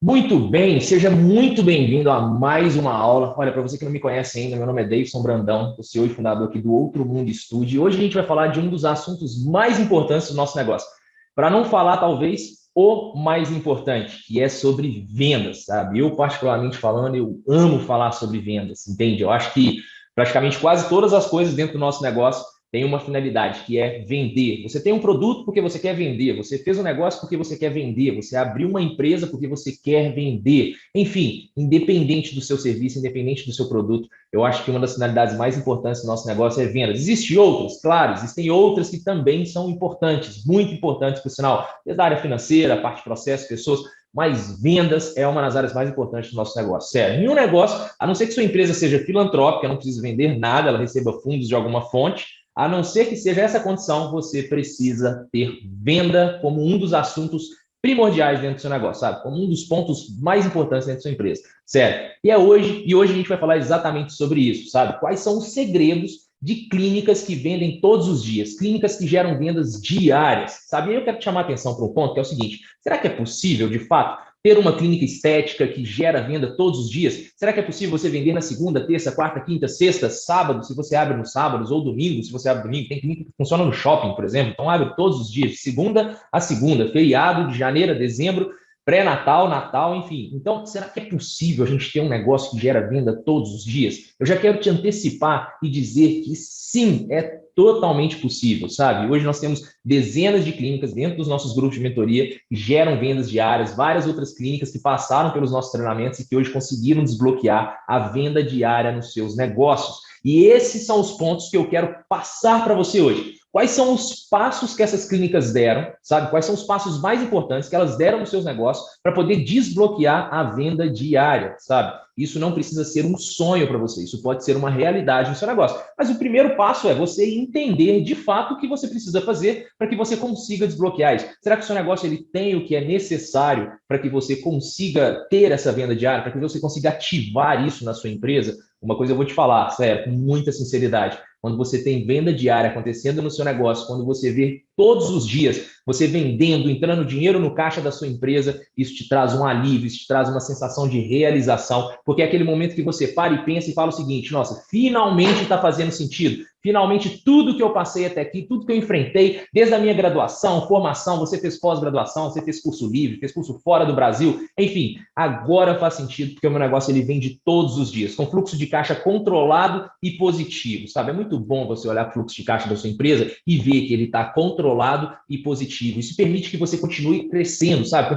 Muito bem, seja muito bem-vindo a mais uma aula. Olha, para você que não me conhece ainda, meu nome é Davidson Brandão, o CEO e fundador aqui do Outro Mundo Studio. E hoje a gente vai falar de um dos assuntos mais importantes do nosso negócio. Para não falar, talvez, o mais importante, que é sobre vendas, sabe? Eu, particularmente falando, eu amo falar sobre vendas, entende? Eu acho que praticamente quase todas as coisas dentro do nosso negócio tem uma finalidade, que é vender. Você tem um produto porque você quer vender, você fez um negócio porque você quer vender, você abriu uma empresa porque você quer vender. Enfim, independente do seu serviço, independente do seu produto, eu acho que uma das finalidades mais importantes do nosso negócio é vendas. Existem outras, claro, existem outras que também são importantes, muito importantes, por sinal, desde a área financeira, a parte de processo, pessoas, mas vendas é uma das áreas mais importantes do nosso negócio. Sério, nenhum negócio, a não ser que sua empresa seja filantrópica, não precisa vender nada, ela receba fundos de alguma fonte, a não ser que seja essa condição, você precisa ter venda como um dos assuntos primordiais dentro do seu negócio, sabe? Como um dos pontos mais importantes dentro da sua empresa. Sério. E hoje a gente vai falar exatamente sobre isso, sabe? Quais são os segredos de clínicas que vendem todos os dias, clínicas que geram vendas diárias, sabe? E eu quero te chamar a atenção para um ponto que é o seguinte: será que é possível, de fato, ter uma clínica estética que gera venda todos os dias? Será que é possível você vender na segunda, terça, quarta, quinta, sexta, sábado, se você abre nos sábados, ou domingo, se você abre domingo? Tem clínica que funciona no shopping, por exemplo, então abre todos os dias, de segunda a segunda, feriado de janeiro a dezembro, pré-natal, Natal, enfim. Então, será que é possível a gente ter um negócio que gera venda todos os dias? Eu já quero te antecipar e dizer que sim, é totalmente possível, sabe? Hoje nós temos dezenas de clínicas dentro dos nossos grupos de mentoria que geram vendas diárias, várias outras clínicas que passaram pelos nossos treinamentos e que hoje conseguiram desbloquear a venda diária nos seus negócios. E esses são os pontos que eu quero passar para você hoje. Quais são os passos que essas clínicas deram, sabe? Quais são os passos mais importantes que elas deram nos seus negócios para poder desbloquear a venda diária, sabe? Isso não precisa ser um sonho para você, isso pode ser uma realidade no seu negócio. Mas o primeiro passo é você entender de fato o que você precisa fazer para que você consiga desbloquear isso. Será que o seu negócio ele tem o que é necessário para que você consiga ter essa venda diária, para que você consiga ativar isso na sua empresa? Uma coisa eu vou te falar, sério, com muita sinceridade. Quando você tem venda diária acontecendo no seu negócio, quando você vê todos os dias você vendendo, entrando dinheiro no caixa da sua empresa, isso te traz um alívio, isso te traz uma sensação de realização, porque é aquele momento que você para e pensa e fala o seguinte: nossa, finalmente está fazendo sentido. Finalmente, tudo que eu passei até aqui, tudo que eu enfrentei, desde a minha graduação, formação, você fez pós-graduação, você fez curso livre, fez curso fora do Brasil, enfim, agora faz sentido, porque o meu negócio ele vende todos os dias, com fluxo de caixa controlado e positivo, sabe? É muito bom você olhar para o fluxo de caixa da sua empresa e ver que ele está controlado e positivo. Isso permite que você continue crescendo, sabe?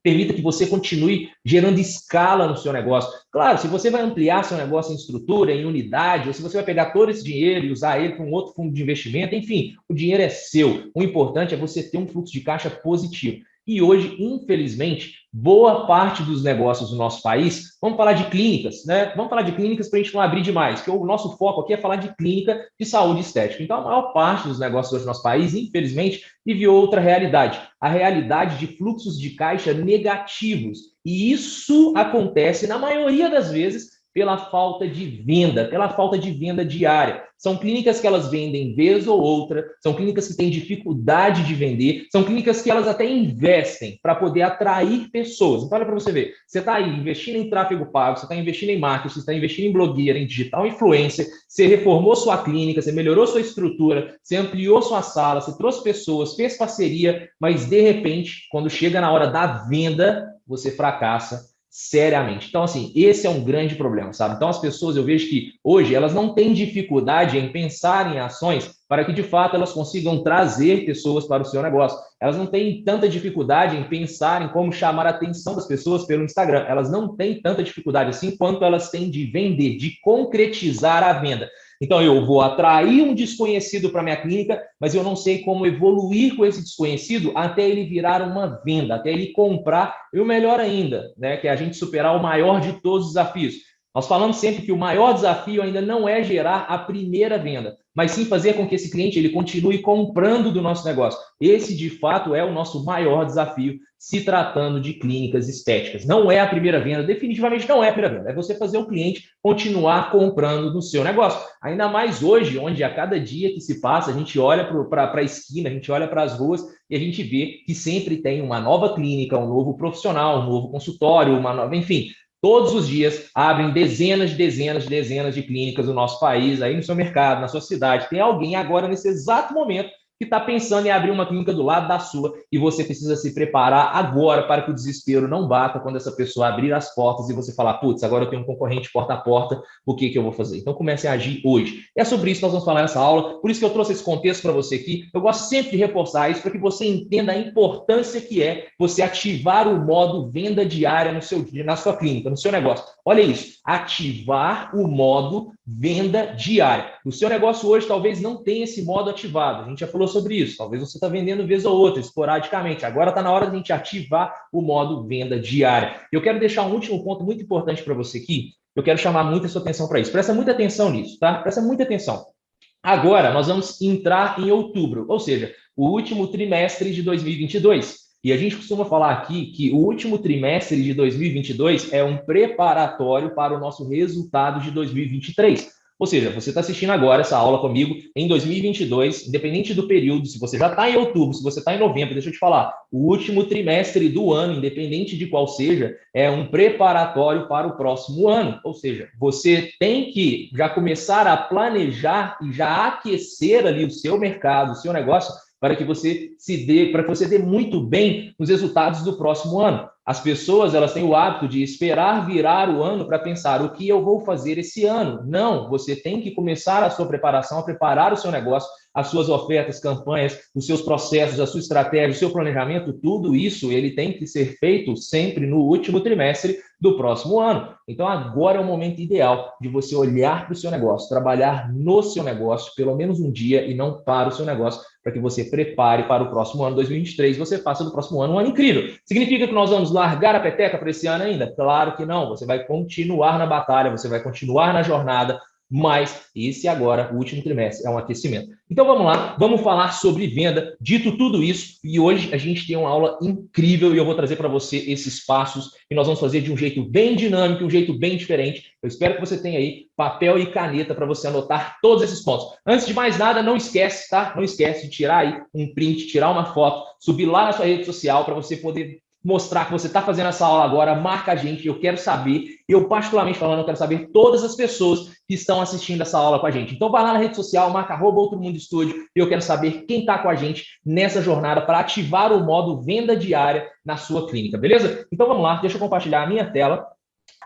Permita que você continue gerando escala no seu negócio. Claro, se você vai ampliar seu negócio em estrutura, em unidade, ou se você vai pegar todo esse dinheiro e usar ele para um outro fundo de investimento, enfim, o dinheiro é seu. O importante é você ter um fluxo de caixa positivo. E hoje, infelizmente, boa parte dos negócios do nosso país, vamos falar de clínicas, né? Vamos falar de clínicas para a gente não abrir demais, porque o nosso foco aqui é falar de clínica de saúde estética. Então, a maior parte dos negócios hoje do nosso país, infelizmente, vive outra realidade, a realidade de fluxos de caixa negativos. E isso acontece, na maioria das vezes, pela falta de venda diária. São clínicas que elas vendem vez ou outra, são clínicas que têm dificuldade de vender, são clínicas que elas até investem para poder atrair pessoas. Então, olha para você ver, você está aí investindo em tráfego pago, você está investindo em marketing, você está investindo em blogueira, em digital influencer, você reformou sua clínica, você melhorou sua estrutura, você ampliou sua sala, você trouxe pessoas, fez parceria, mas de repente, quando chega na hora da venda, você fracassa seriamente. Então, assim, esse é um grande problema, sabe? Então, as pessoas, eu vejo que hoje elas não têm dificuldade em pensar em ações para que, de fato, elas consigam trazer pessoas para o seu negócio. Elas não têm tanta dificuldade em pensar em como chamar a atenção das pessoas pelo Instagram. Elas não têm tanta dificuldade assim quanto elas têm de vender, de concretizar a venda. Então, eu vou atrair um desconhecido para minha clínica, mas eu não sei como evoluir com esse desconhecido até ele virar uma venda, até ele comprar. E o melhor ainda, né, que é a gente superar o maior de todos os desafios. Nós falamos sempre que o maior desafio ainda não é gerar a primeira venda, mas sim fazer com que esse cliente ele continue comprando do nosso negócio. Esse, de fato, é o nosso maior desafio se tratando de clínicas estéticas. Não é a primeira venda, definitivamente não é a primeira venda. É você fazer o cliente continuar comprando no seu negócio. Ainda mais hoje, onde a cada dia que se passa, a gente olha para a esquina, a gente olha para as ruas e a gente vê que sempre tem uma nova clínica, um novo profissional, um novo consultório, uma nova, enfim, todos os dias abrem dezenas de clínicas no nosso país, aí no seu mercado, na sua cidade. Tem alguém agora, nesse exato momento, que está pensando em abrir uma clínica do lado da sua e você precisa se preparar agora para que o desespero não bata quando essa pessoa abrir as portas e você falar, putz, agora eu tenho um concorrente porta a porta, o que eu vou fazer? Então comece a agir hoje. É sobre isso que nós vamos falar nessa aula, por isso que eu trouxe esse contexto para você aqui. Eu gosto sempre de reforçar isso para que você entenda a importância que é você ativar o modo venda diária na sua clínica, no seu negócio. Olha isso, ativar o modo venda diária. O seu negócio hoje talvez não tenha esse modo ativado, a gente já falou sobre isso, talvez você está vendendo vez ou outra, esporadicamente, agora está na hora de a gente ativar o modo venda diária. Eu quero deixar um último ponto muito importante para você aqui, eu quero chamar muita sua atenção para isso, presta muita atenção nisso, tá? Presta muita atenção. Agora nós vamos entrar em outubro, ou seja, o último trimestre de 2022. E a gente costuma falar aqui que o último trimestre de 2022 é um preparatório para o nosso resultado de 2023. Ou seja, você está assistindo agora essa aula comigo em 2022, independente do período, se você já está em outubro, se você está em novembro, deixa eu te falar, o último trimestre do ano, independente de qual seja, é um preparatório para o próximo ano. Ou seja, você tem que já começar a planejar e já aquecer ali o seu mercado, o seu negócio, para que você dê muito bem os resultados do próximo ano. As pessoas, elas têm o hábito de esperar virar o ano para pensar o que eu vou fazer esse ano. Não, você tem que começar a sua preparação, a preparar o seu negócio, as suas ofertas, campanhas, os seus processos, a sua estratégia, o seu planejamento, tudo isso ele tem que ser feito sempre no último trimestre do próximo ano. Então agora é o momento ideal de você olhar para o seu negócio, trabalhar no seu negócio pelo menos um dia e não para o seu negócio, para que você prepare para o próximo ano 2023, você faça do próximo ano um ano incrível. Significa que nós vamos largar a peteca para esse ano ainda? Claro que não, você vai continuar na batalha, você vai continuar na jornada, mas esse agora, o último trimestre, é um aquecimento. Então vamos lá, vamos falar sobre venda. Dito tudo isso, e hoje a gente tem uma aula incrível e eu vou trazer para você esses passos que nós vamos fazer de um jeito bem dinâmico, um jeito bem diferente. Eu espero que você tenha aí papel e caneta para você anotar todos esses pontos. Antes de mais nada, não esquece, tá? Não esquece de tirar aí um print, tirar uma foto, subir lá na sua rede social para você poder mostrar que você está fazendo essa aula agora, marca a gente, eu quero saber, eu particularmente falando, eu quero saber todas as pessoas que estão assistindo essa aula com a gente. Então vai lá na rede social, marca @outromundostudio, e eu quero saber quem está com a gente nessa jornada para ativar o modo venda diária na sua clínica, beleza? Então vamos lá, deixa eu compartilhar a minha tela.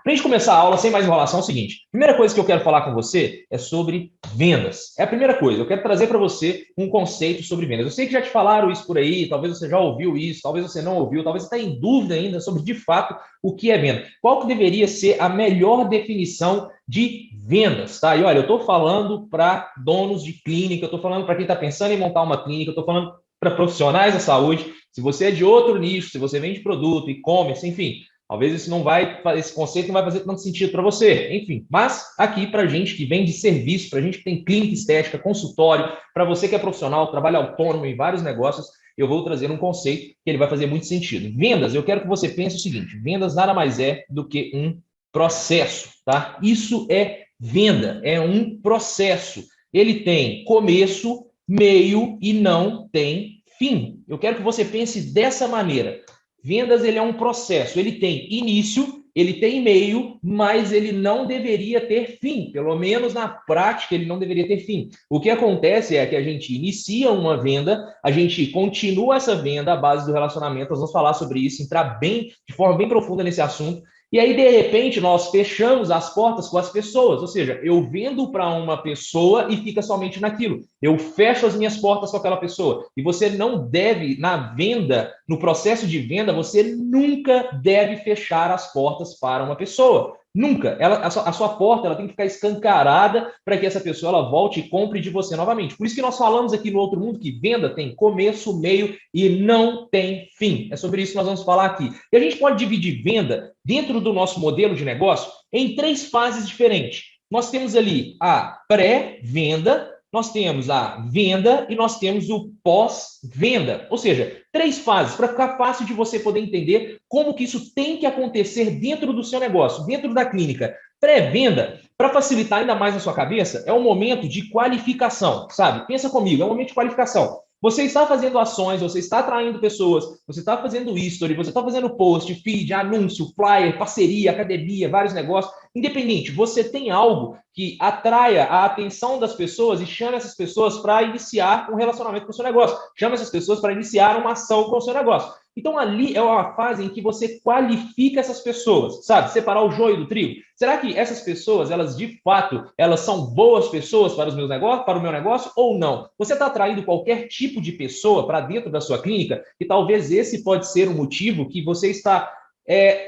Para a gente começar a aula sem mais enrolação, é o seguinte: a primeira coisa que eu quero falar com você é sobre vendas. É a primeira coisa, eu quero trazer para você um conceito sobre vendas. Eu sei que já te falaram isso por aí, talvez você já ouviu isso, talvez você não ouviu, talvez você está em dúvida ainda sobre, de fato, o que é venda. Qual que deveria ser a melhor definição de vendas, tá? E olha, eu estou falando para donos de clínica, eu estou falando para quem está pensando em montar uma clínica, eu estou falando para profissionais da saúde. Se você é de outro nicho, se você vende produto, e-commerce, enfim, talvez esse conceito não vai fazer tanto sentido para você, enfim. Mas aqui para gente que vem de serviço, para gente que tem clínica estética, consultório, para você que é profissional, trabalha autônomo em vários negócios, eu vou trazer um conceito que ele vai fazer muito sentido. Vendas, eu quero que você pense o seguinte: vendas nada mais é do que um processo, tá? Isso é venda, é um processo. Ele tem começo, meio e não tem fim. Eu quero que você pense dessa maneira. Vendas, ele é um processo, ele tem início, ele tem meio, mas ele não deveria ter fim, pelo menos na prática ele não deveria ter fim. O que acontece é que a gente inicia uma venda, a gente continua essa venda à base do relacionamento, nós vamos falar sobre isso, entrar de forma bem profunda nesse assunto, e aí, de repente, nós fechamos as portas com as pessoas, ou seja, eu vendo para uma pessoa e fica somente naquilo. eu fecho as minhas portas com aquela pessoa. E você não deve, na venda, no processo de venda, você nunca deve fechar as portas para uma pessoa. Nunca. A sua porta ela tem que ficar escancarada para que essa pessoa ela volte e compre de você novamente. Por isso que nós falamos aqui no Outro Mundo que venda tem começo, meio e não tem fim. É sobre isso que nós vamos falar aqui. E a gente pode dividir venda dentro do nosso modelo de negócio em 3 fases diferentes. Nós temos ali a pré-venda, nós temos a venda e nós temos o pós-venda. Ou seja, 3 fases para ficar fácil de você poder entender como que isso tem que acontecer dentro do seu negócio, dentro da clínica. Pré-venda, para facilitar ainda mais na sua cabeça, é um momento de qualificação, sabe? Pensa comigo, é um momento de qualificação. Você está fazendo ações, você está atraindo pessoas, você está fazendo history, você está fazendo post, feed, anúncio, flyer, parceria, academia, vários negócios. Independente, você tem algo que atraia a atenção das pessoas e chama essas pessoas para iniciar um relacionamento com o seu negócio. Chama essas pessoas para iniciar uma ação com o seu negócio. Então, ali é uma fase em que você qualifica essas pessoas, sabe? Separar o joio do trigo. Será que essas pessoas, elas de fato, elas são boas pessoas para os meus negócios, para o meu negócio ou não? Você está atraindo qualquer tipo de pessoa para dentro da sua clínica e talvez esse pode ser o motivo que você está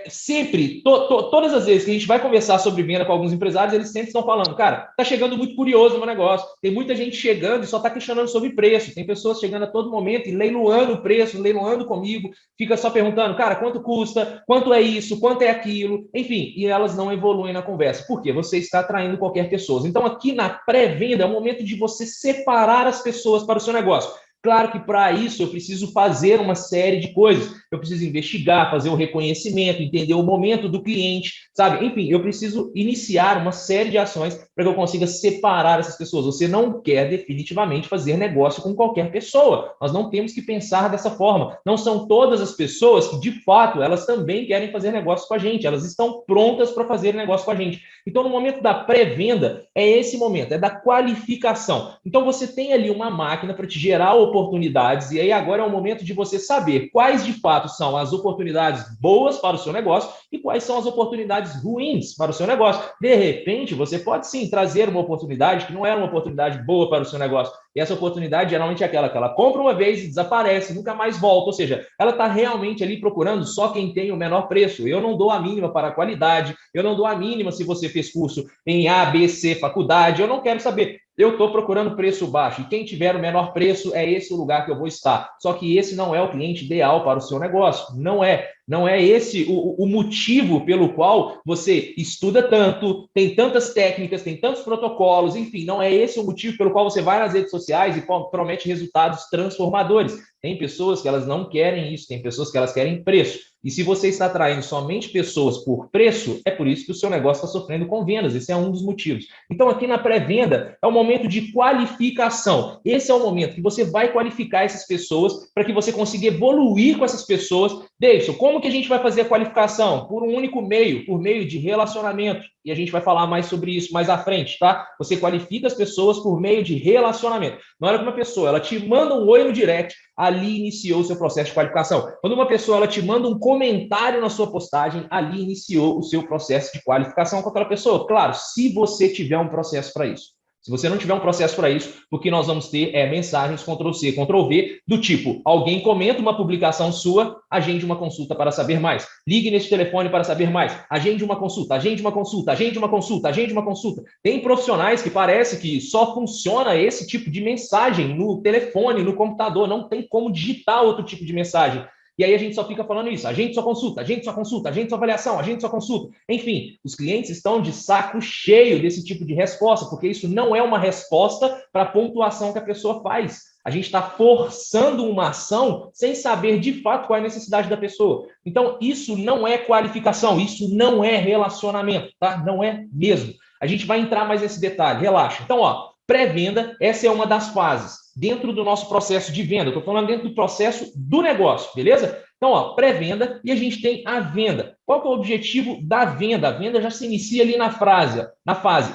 sempre, todas as vezes que a gente vai conversar sobre venda com alguns empresários, eles sempre estão falando, cara, tá chegando muito curioso no meu negócio, tem muita gente chegando e só tá questionando sobre preço, tem pessoas chegando a todo momento e leiloando o preço, leiloando comigo, fica só perguntando, cara, quanto custa, quanto é isso, quanto é aquilo, enfim, e elas não evoluem na conversa. Por quê? Você está atraindo qualquer pessoa. Então, aqui na pré-venda é o momento de você separar as pessoas para o seu negócio. Claro que para isso eu preciso fazer uma série de coisas. Eu preciso investigar, fazer o reconhecimento, entender o momento do cliente, sabe? Enfim, eu preciso iniciar uma série de ações para que eu consiga separar essas pessoas. Você não quer definitivamente fazer negócio com qualquer pessoa. Nós não temos que pensar dessa forma. Não são todas as pessoas que, de fato, elas também querem fazer negócio com a gente. Elas estão prontas para fazer negócio com a gente. Então, no momento da pré-venda, é esse momento, é da qualificação. Então, você tem ali uma máquina para te gerar oportunidades, e aí agora é o momento de você saber quais de fato são as oportunidades boas para o seu negócio e quais são as oportunidades ruins para o seu negócio. De repente, você pode sim trazer uma oportunidade que não era uma oportunidade boa para o seu negócio. E essa oportunidade geralmente é aquela que ela compra uma vez e desaparece, nunca mais volta. Ou seja, ela está realmente ali procurando só quem tem o menor preço. Eu não dou a mínima para a qualidade, eu não dou a mínima se você fez curso em A, B, C, faculdade, eu não quero saber. Eu estou procurando preço baixo e quem tiver o menor preço é esse o lugar que eu vou estar. Só que esse não é o cliente ideal para o seu negócio. Não é. Não é esse o motivo pelo qual você estuda tanto, tem tantas técnicas, tem tantos protocolos, enfim, não é esse o motivo pelo qual você vai nas redes sociais e promete resultados transformadores. Tem pessoas que elas não querem isso, tem pessoas que elas querem preço. E se você está atraindo somente pessoas por preço, é por isso que o seu negócio está sofrendo com vendas. Esse é um dos motivos. Então, aqui na pré-venda, é o momento de qualificação. Esse é o momento que você vai qualificar essas pessoas para que você consiga evoluir com essas pessoas. Davidson, como que a gente vai fazer a qualificação? Por um único meio, por meio de relacionamento. E a gente vai falar mais sobre isso mais à frente, tá? Você qualifica as pessoas por meio de relacionamento. Na hora que uma pessoa ela te manda um oi no direct, ali iniciou o seu processo de qualificação. Quando uma pessoa ela te manda um comentário na sua postagem, ali iniciou o seu processo de qualificação com aquela pessoa. Claro, se você tiver um processo para isso. Se você não tiver um processo para isso, o que nós vamos ter é mensagens Ctrl+C, Ctrl+V, do tipo, alguém comenta uma publicação sua, agende uma consulta para saber mais. Ligue neste telefone para saber mais. Agende uma consulta, agende uma consulta, agende uma consulta, agende uma consulta. Tem profissionais que parece que só funciona esse tipo de mensagem no telefone, no computador, não tem como digitar outro tipo de mensagem. E aí a gente só fica falando isso, agende sua consulta, agende sua consulta, agende sua avaliação, agende sua consulta. Enfim, os clientes estão de saco cheio desse tipo de resposta, porque isso não é uma resposta para a pontuação que a pessoa faz. A gente está forçando uma ação sem saber de fato qual é a necessidade da pessoa. Então, isso não é qualificação, isso não é relacionamento, tá? Não é mesmo. A gente vai entrar mais nesse detalhe, relaxa. Então, ó, pré-venda, essa é uma das fases dentro do nosso processo de venda. Estou falando dentro do processo do negócio, beleza? Então, ó, pré-venda e a gente tem a venda. Qual que é o objetivo da venda? A venda já se inicia ali na fase.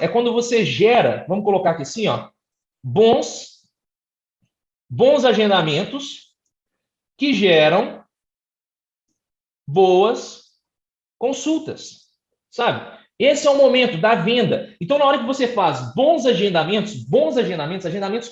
É quando você gera, vamos colocar aqui assim, ó, bons agendamentos que geram boas consultas, sabe? Esse é o momento da venda. Então, na hora que você faz agendamentos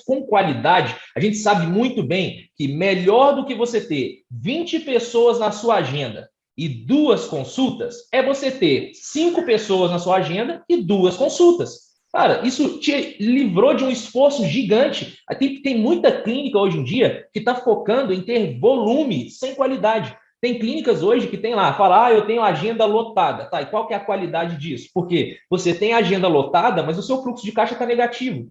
com qualidade, a gente sabe muito bem que melhor do que você ter 20 pessoas na sua agenda e 2 consultas, é você ter 5 pessoas na sua agenda e 2 consultas. Cara, isso te livrou de um esforço gigante. Tem muita clínica hoje em dia que está focando em ter volume sem qualidade. Tem clínicas hoje que tem lá, fala, eu tenho agenda lotada. Tá, e qual que é a qualidade disso? Porque você tem agenda lotada, mas o seu fluxo de caixa está negativo.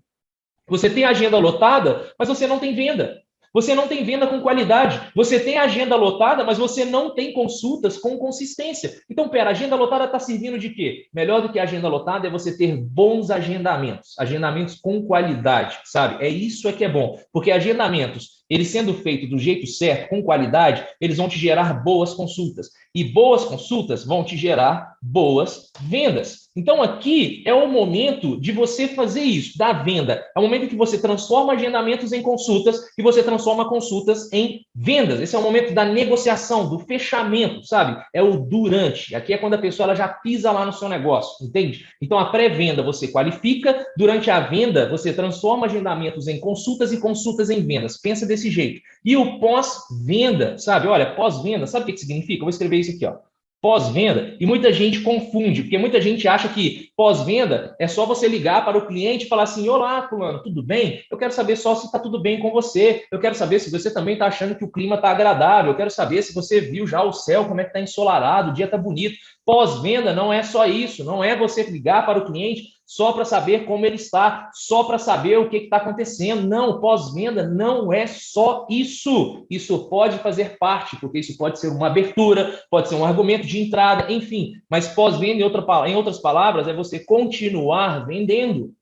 Você tem agenda lotada, mas você não tem venda. Você não tem venda com qualidade. Você tem agenda lotada, mas você não tem consultas com consistência. Então, pera, a agenda lotada está servindo de quê? Melhor do que a agenda lotada é você ter bons agendamentos. Agendamentos com qualidade, sabe? Isso que é bom. Porque agendamentos, eles sendo feitos do jeito certo, com qualidade, eles vão te gerar boas consultas. E boas consultas vão te gerar boas vendas. Então, aqui é o momento de você fazer isso, da venda. É o momento que você transforma agendamentos em consultas e você transforma consultas em vendas. Esse é o momento da negociação, do fechamento, sabe? É o durante. Aqui é quando a pessoa ela já pisa lá no seu negócio, entende? Então, a pré-venda você qualifica, durante a venda você transforma agendamentos em consultas e consultas em vendas. Pensa desse jeito. E o pós-venda, sabe? Olha, pós-venda, sabe o que significa? Eu vou escrever isso aqui, ó. Pós-venda, e muita gente confunde, porque muita gente acha que pós-venda é só você ligar para o cliente e falar assim, olá, fulano, tudo bem? Eu quero saber só se está tudo bem com você, eu quero saber se você também está achando que o clima está agradável, eu quero saber se você viu já o céu, como é que está ensolarado, o dia está bonito. Pós-venda não é só isso, não é você ligar para o cliente só para saber como ele está, só para saber o que está acontecendo. Não, pós-venda não é só isso. Isso pode fazer parte, porque isso pode ser uma abertura, pode ser um argumento de entrada, enfim. Mas pós-venda, em outras palavras, é você continuar vendendo.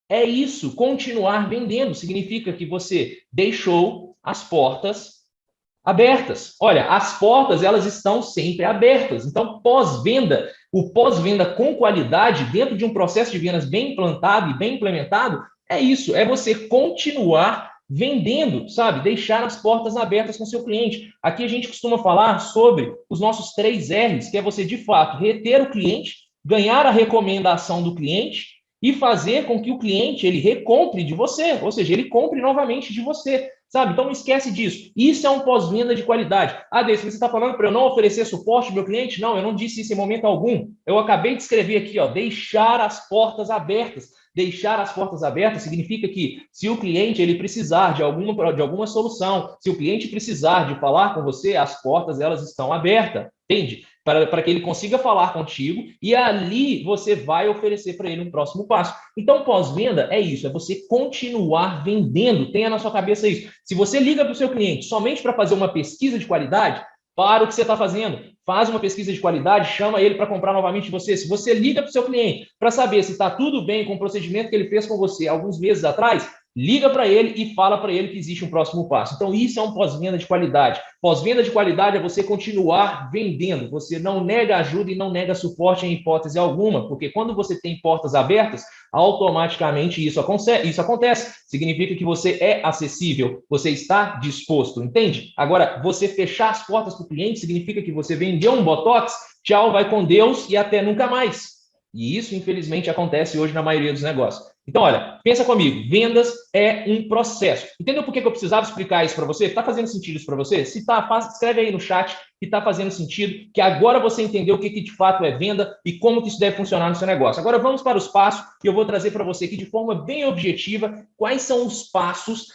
É isso, continuar vendendo. Significa que você deixou as portas abertas. Olha, as portas, elas estão sempre abertas. Então, pós-venda, o pós-venda com qualidade, dentro de um processo de vendas bem implantado e bem implementado, é isso, é você continuar vendendo, sabe? Deixar as portas abertas com o seu cliente. Aqui a gente costuma falar sobre os nossos 3 R's, que é você, de fato, reter o cliente, ganhar a recomendação do cliente e fazer com que o cliente ele recompre de você, ou seja, ele compre novamente de você. Sabe? Então não esquece disso. Isso é um pós-venda de qualidade. Deise, você está falando para eu não oferecer suporte ao meu cliente? Não, eu não disse isso em momento algum. Eu acabei de escrever aqui, ó, deixar as portas abertas. Deixar as portas abertas significa que se o cliente ele precisar de alguma solução, se o cliente precisar de falar com você, as portas elas estão abertas, entende? Para que ele consiga falar contigo e ali você vai oferecer para ele um próximo passo. Então, pós-venda é isso, é você continuar vendendo. Tenha na sua cabeça isso. Se você liga para o seu cliente somente para fazer uma pesquisa de qualidade, para o que você está fazendo. Faz uma pesquisa de qualidade, chama ele para comprar novamente de você. Se você liga para o seu cliente para saber se está tudo bem com o procedimento que ele fez com você alguns meses atrás, liga para ele e fala para ele que existe um próximo passo. Então, isso é um pós-venda de qualidade. Pós-venda de qualidade é você continuar vendendo. Você não nega ajuda e não nega suporte em hipótese alguma, porque quando você tem portas abertas, automaticamente isso acontece. Significa que você é acessível, você está disposto, entende? Agora, você fechar as portas para o cliente significa que você vendeu um Botox, tchau, vai com Deus e até nunca mais. E isso, infelizmente, acontece hoje na maioria dos negócios. Então, olha, pensa comigo, vendas é um processo. Entendeu por que eu precisava explicar isso para você? Está fazendo sentido isso para você? Se está, escreve aí no chat que está fazendo sentido, que agora você entendeu o que de fato é venda e como que isso deve funcionar no seu negócio. Agora vamos para os passos e eu vou trazer para você aqui de forma bem objetiva quais são os passos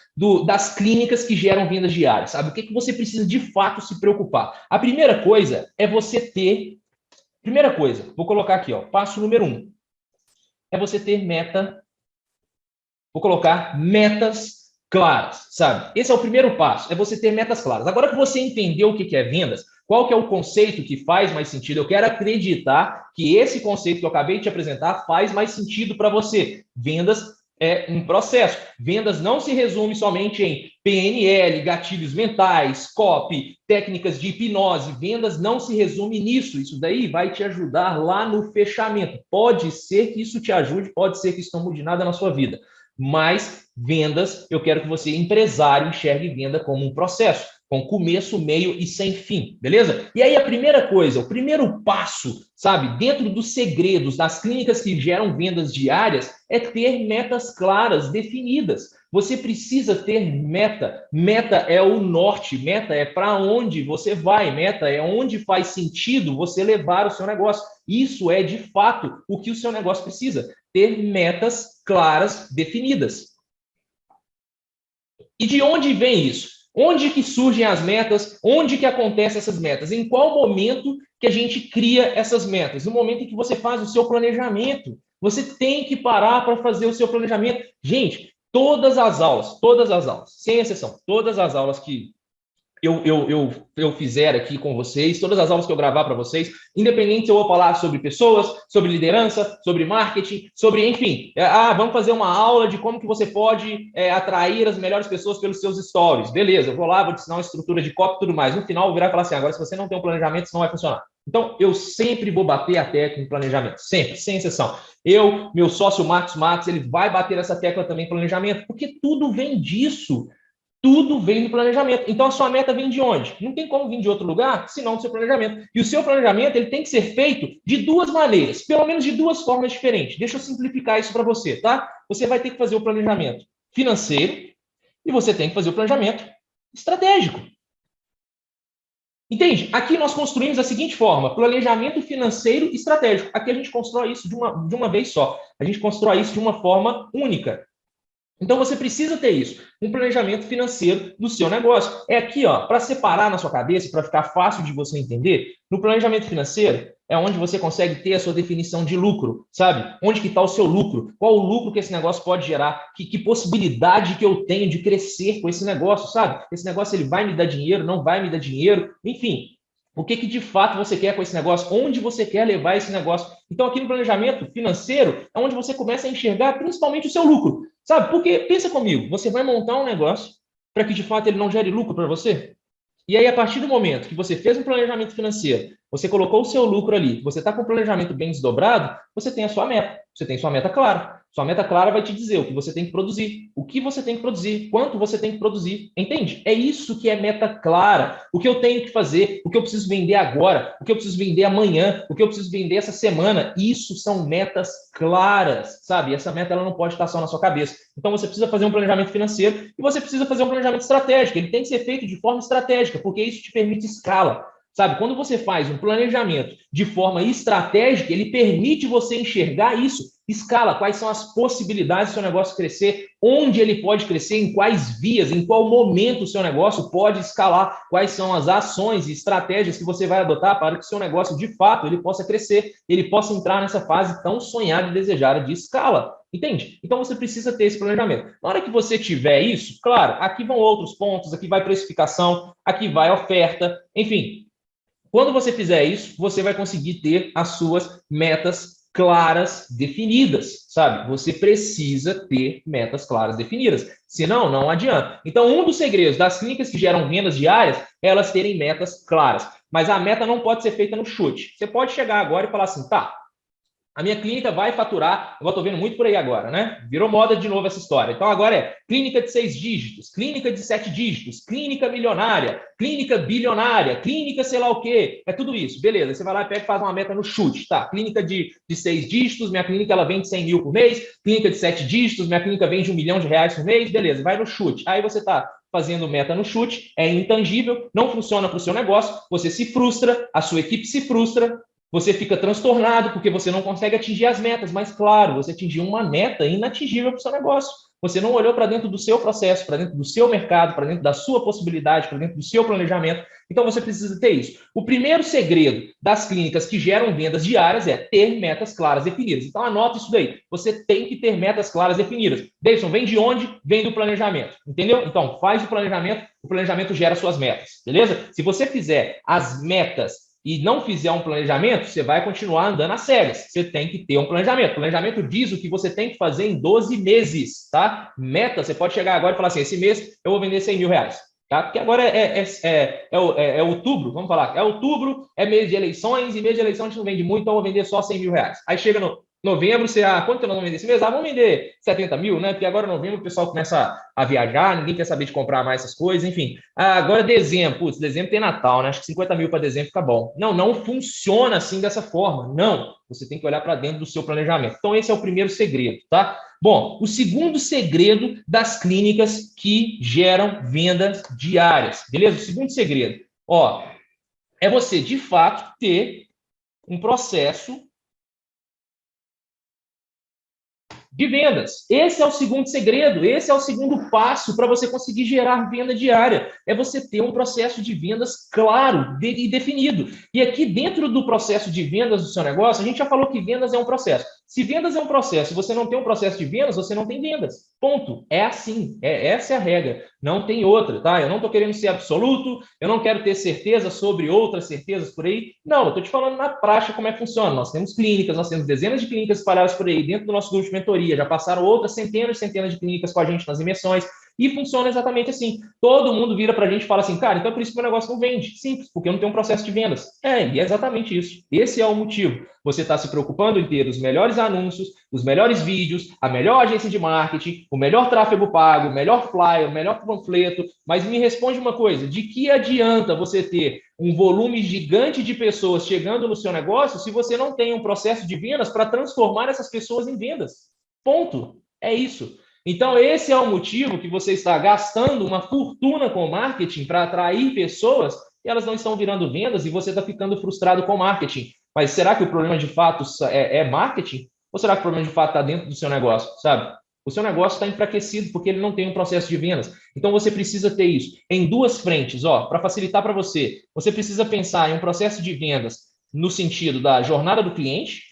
das clínicas que geram vendas diárias, sabe? O que você precisa de fato se preocupar. A primeira coisa é você ter... Primeira coisa, vou colocar aqui, ó, passo número 1. É você ter meta. Vou colocar metas claras, sabe? Esse é o primeiro passo, é você ter metas claras. Agora que você entendeu o que é vendas, qual que é o conceito que faz mais sentido, eu quero acreditar que esse conceito que eu acabei de te apresentar faz mais sentido para você. Vendas é um processo. Vendas não se resume somente em PNL, gatilhos mentais, copy, técnicas de hipnose. Vendas não se resume nisso. Isso daí vai te ajudar lá no fechamento. Pode ser que isso te ajude, pode ser que isso não mude nada na sua vida. Mas vendas, eu quero que você, empresário, enxergue venda como um processo. com começo, meio e sem fim, beleza? E aí a primeira coisa, o primeiro passo, sabe, dentro dos segredos das clínicas que geram vendas diárias é ter metas claras, definidas. Você precisa ter meta. Meta é o norte, meta é para onde você vai, meta é onde faz sentido você levar o seu negócio. Isso é, de fato, o que o seu negócio precisa, ter metas claras, definidas. E de onde vem isso? Onde que surgem as metas? Onde que acontecem essas metas? Em qual momento que a gente cria essas metas? No momento em que você faz o seu planejamento. Você tem que parar para fazer o seu planejamento. Gente, todas as aulas, sem exceção, todas as aulas que eu fizer aqui com vocês, todas as aulas que eu gravar para vocês, independente se eu vou falar sobre pessoas, sobre liderança, sobre marketing, sobre, enfim, vamos fazer uma aula de como que você pode atrair as melhores pessoas pelos seus stories. Beleza, eu vou lá, vou te ensinar uma estrutura de copy e tudo mais. No final, eu vou virar e falar assim, agora se você não tem um planejamento, isso não vai funcionar. Então, eu sempre vou bater a tecla em planejamento, sempre, sem exceção. Meu sócio Marcos Matos, ele vai bater essa tecla também em planejamento, porque tudo vem disso. Tudo vem do planejamento. Então, a sua meta vem de onde? Não tem como vir de outro lugar, senão do seu planejamento. E o seu planejamento ele tem que ser feito de duas maneiras, pelo menos de duas formas diferentes. Deixa eu simplificar isso para você, tá? Você vai ter que fazer o planejamento financeiro e você tem que fazer o planejamento estratégico. Entende? Aqui nós construímos da seguinte forma: planejamento financeiro e estratégico. Aqui a gente constrói isso de uma vez só. A gente constrói isso de uma forma única. Então, você precisa ter isso, um planejamento financeiro do seu negócio. É aqui, ó, para separar na sua cabeça, para ficar fácil de você entender, no planejamento financeiro é onde você consegue ter a sua definição de lucro, sabe? Onde que está o seu lucro? Qual o lucro que esse negócio pode gerar? Que possibilidade que eu tenho de crescer com esse negócio, sabe? Esse negócio ele vai me dar dinheiro, não vai me dar dinheiro? Enfim, o que de fato você quer com esse negócio? Onde você quer levar esse negócio? Então, aqui no planejamento financeiro é onde você começa a enxergar principalmente o seu lucro. Sabe? Porque, pensa comigo, você vai montar um negócio para que de fato ele não gere lucro para você? E aí, a partir do momento que você fez um planejamento financeiro, você colocou o seu lucro ali, você está com o planejamento bem desdobrado, você tem a sua meta. Você tem sua meta clara. Sua meta clara vai te dizer o que você tem que produzir, o que você tem que produzir, quanto você tem que produzir. Entende? É isso que é meta clara. O que eu tenho que fazer, o que eu preciso vender agora, o que eu preciso vender amanhã, o que eu preciso vender essa semana. Isso são metas claras, sabe? Essa meta ela não pode estar só na sua cabeça. Então você precisa fazer um planejamento financeiro e você precisa fazer um planejamento estratégico. Ele tem que ser feito de forma estratégica, porque isso te permite escala. Sabe, quando você faz um planejamento de forma estratégica, ele permite você enxergar isso, escala, quais são as possibilidades do seu negócio crescer, onde ele pode crescer, em quais vias, em qual momento o seu negócio pode escalar, quais são as ações e estratégias que você vai adotar para que o seu negócio, de fato, ele possa crescer, ele possa entrar nessa fase tão sonhada e desejada de escala. Entende? Então você precisa ter esse planejamento. Na hora que você tiver isso, claro, aqui vão outros pontos, aqui vai precificação, aqui vai oferta, enfim. Quando você fizer isso, você vai conseguir ter as suas metas claras definidas, sabe? Você precisa ter metas claras definidas, senão não adianta. Então, um dos segredos das clínicas que geram vendas diárias é elas terem metas claras, mas a meta não pode ser feita no chute. Você pode chegar agora e falar assim, tá, a minha clínica vai faturar, eu estou vendo muito por aí agora, né? Virou moda de novo essa história. Então agora é clínica de 6 dígitos, clínica de 7 dígitos, clínica milionária, clínica bilionária, clínica sei lá o quê. É tudo isso. Beleza, você vai lá e pega e faz uma meta no chute. Tá, clínica de 6 dígitos, minha clínica ela vende 100 mil por mês, clínica de 7 dígitos, minha clínica vende R$1 milhão por mês, beleza, vai no chute. Aí você está fazendo meta no chute, é intangível, não funciona para o seu negócio, você se frustra, a sua equipe se frustra, você fica transtornado porque você não consegue atingir as metas, mas claro, você atingiu uma meta inatingível para o seu negócio. Você não olhou para dentro do seu processo, para dentro do seu mercado, para dentro da sua possibilidade, para dentro do seu planejamento. Então você precisa ter isso. O primeiro segredo das clínicas que geram vendas diárias é ter metas claras definidas. Então anota isso daí. Você tem que ter metas claras definidas. Davidson, vem de onde? Vem do planejamento. Entendeu? Então faz o planejamento gera suas metas. Beleza? Se você fizer as metas e não fizer um planejamento, você vai continuar andando às cegas. Você tem que ter um planejamento. O planejamento diz o que você tem que fazer em 12 meses, tá? Meta, você pode chegar agora e falar assim, esse mês eu vou vender 100 mil reais. Tá? Porque agora é outubro, vamos falar, é outubro, é mês de eleições, e mês de eleição a gente não vende muito, então eu vou vender só 100 mil reais. Aí chega Novembro, quanto que nós vamos vender esse mês? Vamos vender 70 mil, né? Porque agora novembro o pessoal começa a viajar, ninguém quer saber de comprar mais essas coisas, enfim. Agora dezembro, putz, dezembro tem Natal, né? Acho que 50 mil para dezembro fica bom. Não, não funciona assim dessa forma. Não. Você tem que olhar para dentro do seu planejamento. Então, esse é o primeiro segredo, tá? Bom, o segundo segredo das clínicas que geram vendas diárias, beleza? O segundo segredo, ó, é você, de fato, ter um processo de vendas. Esse é o segundo segredo, esse é o segundo passo para você conseguir gerar venda diária. É você ter um processo de vendas claro e definido. E aqui dentro do processo de vendas do seu negócio, a gente já falou que vendas é um processo. Se vendas é um processo e você não tem um processo de vendas, você não tem vendas. Ponto. É assim. Essa é a regra. Não tem outra, tá? Eu não estou querendo ser absoluto, eu não quero ter certeza sobre outras certezas por aí. Não, eu estou te falando na prática como é que funciona. Nós temos clínicas, nós temos dezenas de clínicas espalhadas por aí dentro do nosso grupo de mentoria. Já passaram outras centenas e centenas de clínicas com a gente nas imersões. E funciona exatamente assim. Todo mundo vira para a gente e fala assim, cara, então é por isso que o meu negócio não vende. Simples, porque eu não tenho um processo de vendas. E é exatamente isso. Esse é o motivo. Você está se preocupando em ter os melhores anúncios, os melhores vídeos, a melhor agência de marketing, o melhor tráfego pago, o melhor flyer, o melhor panfleto. Mas me responde uma coisa, de que adianta você ter um volume gigante de pessoas chegando no seu negócio se você não tem um processo de vendas para transformar essas pessoas em vendas? Ponto. É isso. Então, esse é o motivo que você está gastando uma fortuna com marketing para atrair pessoas e elas não estão virando vendas e você está ficando frustrado com marketing. Mas será que o problema de fato é marketing? Ou será que o problema de fato está dentro do seu negócio, sabe? O seu negócio está enfraquecido porque ele não tem um processo de vendas. Então, você precisa ter isso em duas frentes, ó, para facilitar para você. Você precisa pensar em um processo de vendas no sentido da jornada do cliente,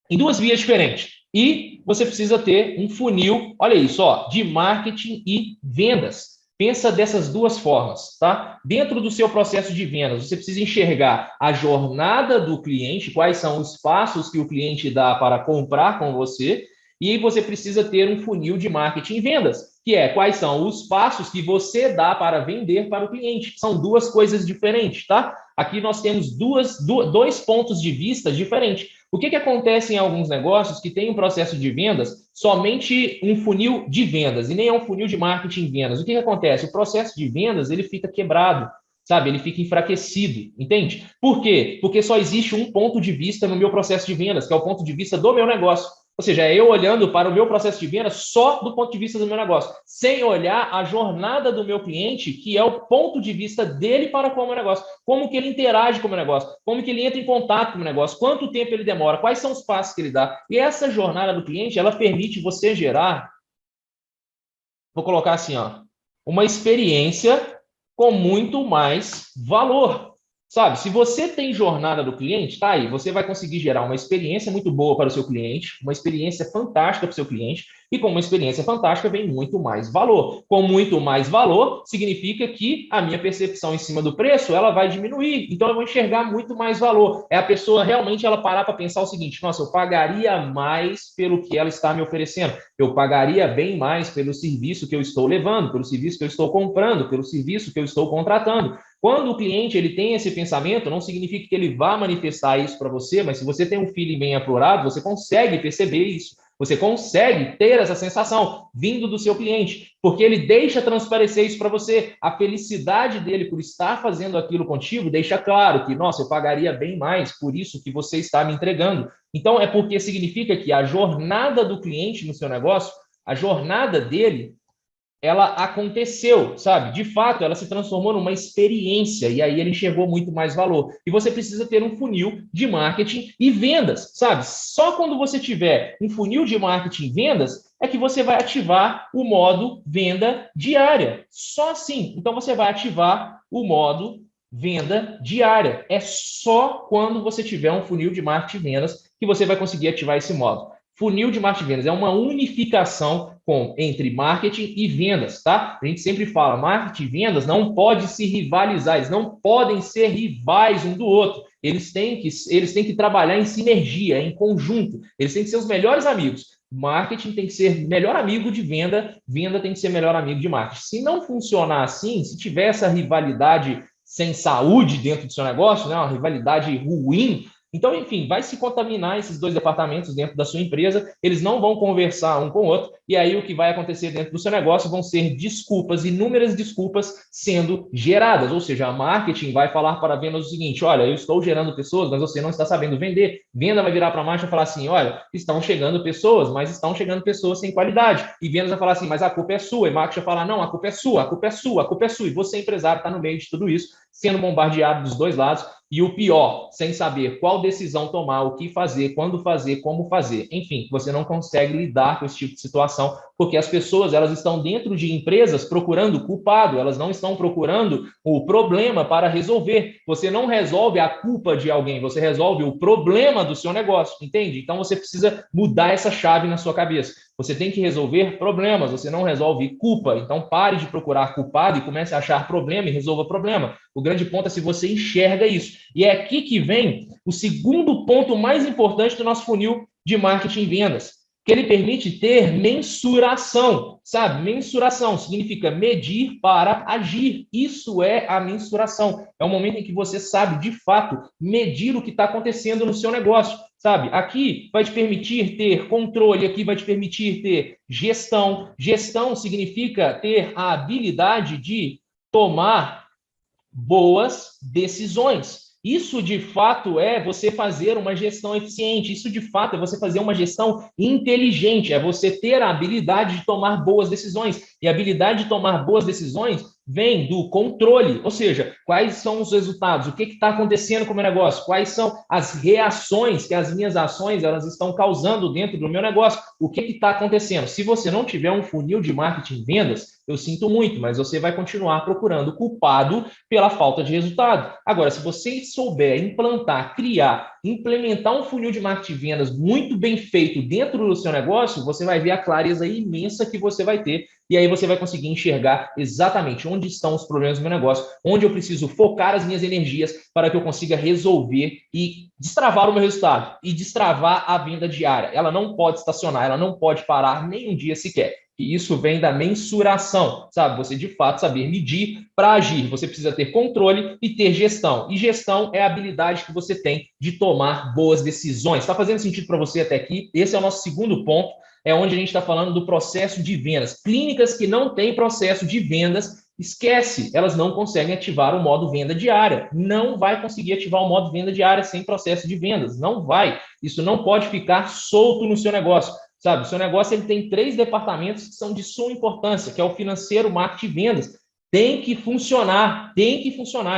em duas vias diferentes. E você precisa ter um funil, olha isso, ó, de marketing e vendas. Pensa dessas duas formas, tá? Dentro do seu processo de vendas, você precisa enxergar a jornada do cliente, quais são os passos que o cliente dá para comprar com você, e aí você precisa ter um funil de marketing e vendas, que é quais são os passos que você dá para vender para o cliente. São duas coisas diferentes, tá? Aqui nós temos dois pontos de vista diferentes. O que acontece em alguns negócios que tem um processo de vendas, somente um funil de vendas, e nem é um funil de marketing e vendas. O que acontece? O processo de vendas ele fica quebrado, sabe? Ele fica enfraquecido, entende? Por quê? Porque só existe um ponto de vista no meu processo de vendas, que é o ponto de vista do meu negócio. Ou seja, é eu olhando para o meu processo de venda só do ponto de vista do meu negócio, sem olhar a jornada do meu cliente, que é o ponto de vista dele para com o meu negócio. Como que ele interage com o meu negócio, como que ele entra em contato com o meu negócio, quanto tempo ele demora, quais são os passos que ele dá. E essa jornada do cliente, ela permite você gerar, vou colocar assim, ó, uma experiência com muito mais valor. Sabe, se você tem jornada do cliente, tá aí, você vai conseguir gerar uma experiência muito boa para o seu cliente, uma experiência fantástica para o seu cliente, e com uma experiência fantástica vem muito mais valor. Com muito mais valor, significa que a minha percepção em cima do preço, ela vai diminuir, então eu vou enxergar muito mais valor. É a pessoa realmente ela parar para pensar o seguinte, nossa, eu pagaria mais pelo que ela está me oferecendo, eu pagaria bem mais pelo serviço que eu estou levando, pelo serviço que eu estou comprando, pelo serviço que eu estou contratando. Quando o cliente ele tem esse pensamento, não significa que ele vá manifestar isso para você, mas se você tem um feeling bem apurado, você consegue perceber isso. Você consegue ter essa sensação vindo do seu cliente, porque ele deixa transparecer isso para você. A felicidade dele por estar fazendo aquilo contigo deixa claro que, nossa, eu pagaria bem mais por isso que você está me entregando. Então, é porque significa que a jornada do cliente no seu negócio, a jornada dele, ela aconteceu, sabe? De fato, ela se transformou numa experiência e aí ele enxergou muito mais valor. E você precisa ter um funil de marketing e vendas, sabe? Só quando você tiver um funil de marketing e vendas é que você vai ativar o modo venda diária. Só assim. Então você vai ativar o modo venda diária. É só quando você tiver um funil de marketing e vendas que você vai conseguir ativar esse modo. Funil de marketing e vendas é uma unificação entre marketing e vendas, tá? A gente sempre fala, marketing e vendas não pode se rivalizar, eles não podem ser rivais um do outro. Eles têm que trabalhar em sinergia, em conjunto. Eles têm que ser os melhores amigos. Marketing tem que ser melhor amigo de venda, venda tem que ser melhor amigo de marketing. Se não funcionar assim, se tiver essa rivalidade sem saúde dentro do seu negócio, né, uma rivalidade ruim, Então, enfim, vai se contaminar esses dois departamentos dentro da sua empresa, eles não vão conversar um com o outro, e aí o que vai acontecer dentro do seu negócio vão ser desculpas, inúmeras desculpas sendo geradas, ou seja, a marketing vai falar para a venda o seguinte: olha, eu estou gerando pessoas, mas você não está sabendo vender. Venda vai virar para a marketing e falar assim: olha, estão chegando pessoas, mas estão chegando pessoas sem qualidade. E vendas vai falar assim: mas a culpa é sua. E marketing vai falar: não, a culpa é sua, a culpa é sua, a culpa é sua. E você, empresário, está no meio de tudo isso, sendo bombardeado dos dois lados. E o pior, sem saber qual decisão tomar, o que fazer, quando fazer, como fazer. Enfim, você não consegue lidar com esse tipo de situação, porque as pessoas, elas estão dentro de empresas procurando culpado, elas não estão procurando o problema para resolver. Você não resolve a culpa de alguém, você resolve o problema do seu negócio, entende? Então você precisa mudar essa chave na sua cabeça. Você tem que resolver problemas, você não resolve culpa. Então pare de procurar culpado e comece a achar problema e resolva problema. O grande ponto é se você enxerga isso. E é aqui que vem o segundo ponto mais importante do nosso funil de marketing e vendas, que ele permite ter mensuração, sabe? Mensuração significa medir para agir. Isso é a mensuração. É o momento em que você sabe, de fato, medir o que está acontecendo no seu negócio, sabe? Aqui vai te permitir ter controle, aqui vai te permitir ter gestão. Gestão significa ter a habilidade de tomar boas decisões. Isso, de fato, é você fazer uma gestão eficiente. Isso, de fato, é você fazer uma gestão inteligente. É você ter a habilidade de tomar boas decisões. E a habilidade de tomar boas decisões vem do controle, ou seja, quais são os resultados, o que está acontecendo com o meu negócio, quais são as reações que as minhas ações elas estão causando dentro do meu negócio, o que está acontecendo. Se você não tiver um funil de marketing e vendas, eu sinto muito, mas você vai continuar procurando culpado pela falta de resultado. Agora, se você souber implantar, criar, implementar um funil de marketing e vendas muito bem feito dentro do seu negócio, você vai ver a clareza imensa que você vai ter. E aí você vai conseguir enxergar exatamente onde estão os problemas do meu negócio, onde eu preciso focar as minhas energias para que eu consiga resolver e destravar o meu resultado e destravar a venda diária. Ela não pode estacionar, ela não pode parar nem um dia sequer. E isso vem da mensuração, sabe? Você de fato saber medir para agir. Você precisa ter controle e ter gestão. E gestão é a habilidade que você tem de tomar boas decisões. Está fazendo sentido para você até aqui? Esse é o nosso segundo ponto. É onde a gente está falando do processo de vendas. Clínicas que não têm processo de vendas, esquece, elas não conseguem ativar o modo venda diária. Não vai conseguir ativar o modo venda diária sem processo de vendas. Não vai. Isso não pode ficar solto no seu negócio. Sabe, o seu negócio ele tem 3 departamentos que são de suma importância, que é o financeiro, marketing e vendas. Tem que funcionar,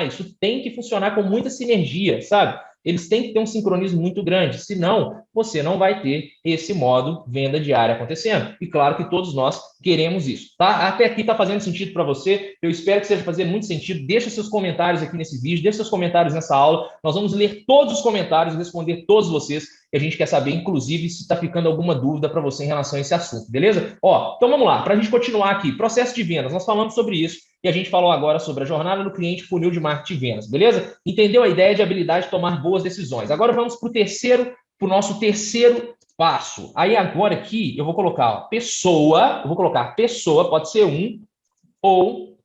isso tem que funcionar com muita sinergia, sabe? Eles têm que ter um sincronismo muito grande, senão você não vai ter esse modo venda diária acontecendo. E claro que todos nós queremos isso, tá? Até aqui está fazendo sentido para você, eu espero que seja fazer muito sentido. Deixa seus comentários aqui nesse vídeo, deixa seus comentários nessa aula, nós vamos ler todos os comentários, responder todos vocês, e a gente quer saber, inclusive, se está ficando alguma dúvida para você em relação a esse assunto, beleza? Ó, então vamos lá, para a gente continuar aqui, processo de vendas, nós falamos sobre isso, e a gente falou agora sobre a jornada do cliente, funil de marketing e vendas, beleza? Entendeu a ideia de habilidade de tomar boas decisões. Agora vamos para o nosso terceiro passo. Aí agora aqui eu vou colocar ó, pessoa, eu vou colocar pessoa, pode ser um ou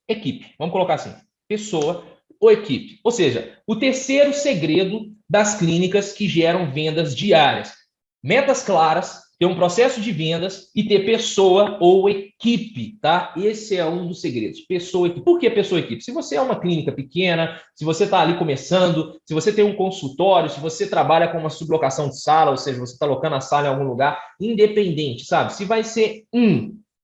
equipe. Vamos colocar assim, pessoa ou equipe. Ou seja, o terceiro segredo das clínicas que geram vendas diárias. Metas claras, ter um processo de vendas e ter pessoa ou equipe, tá? Esse é um dos segredos. Pessoa e equipe. Por que pessoa e equipe? Se você é uma clínica pequena, se você está ali começando, se você tem um consultório, se você trabalha com uma sublocação de sala, ou seja, você está locando a sala em algum lugar, independente, sabe? Se vai ser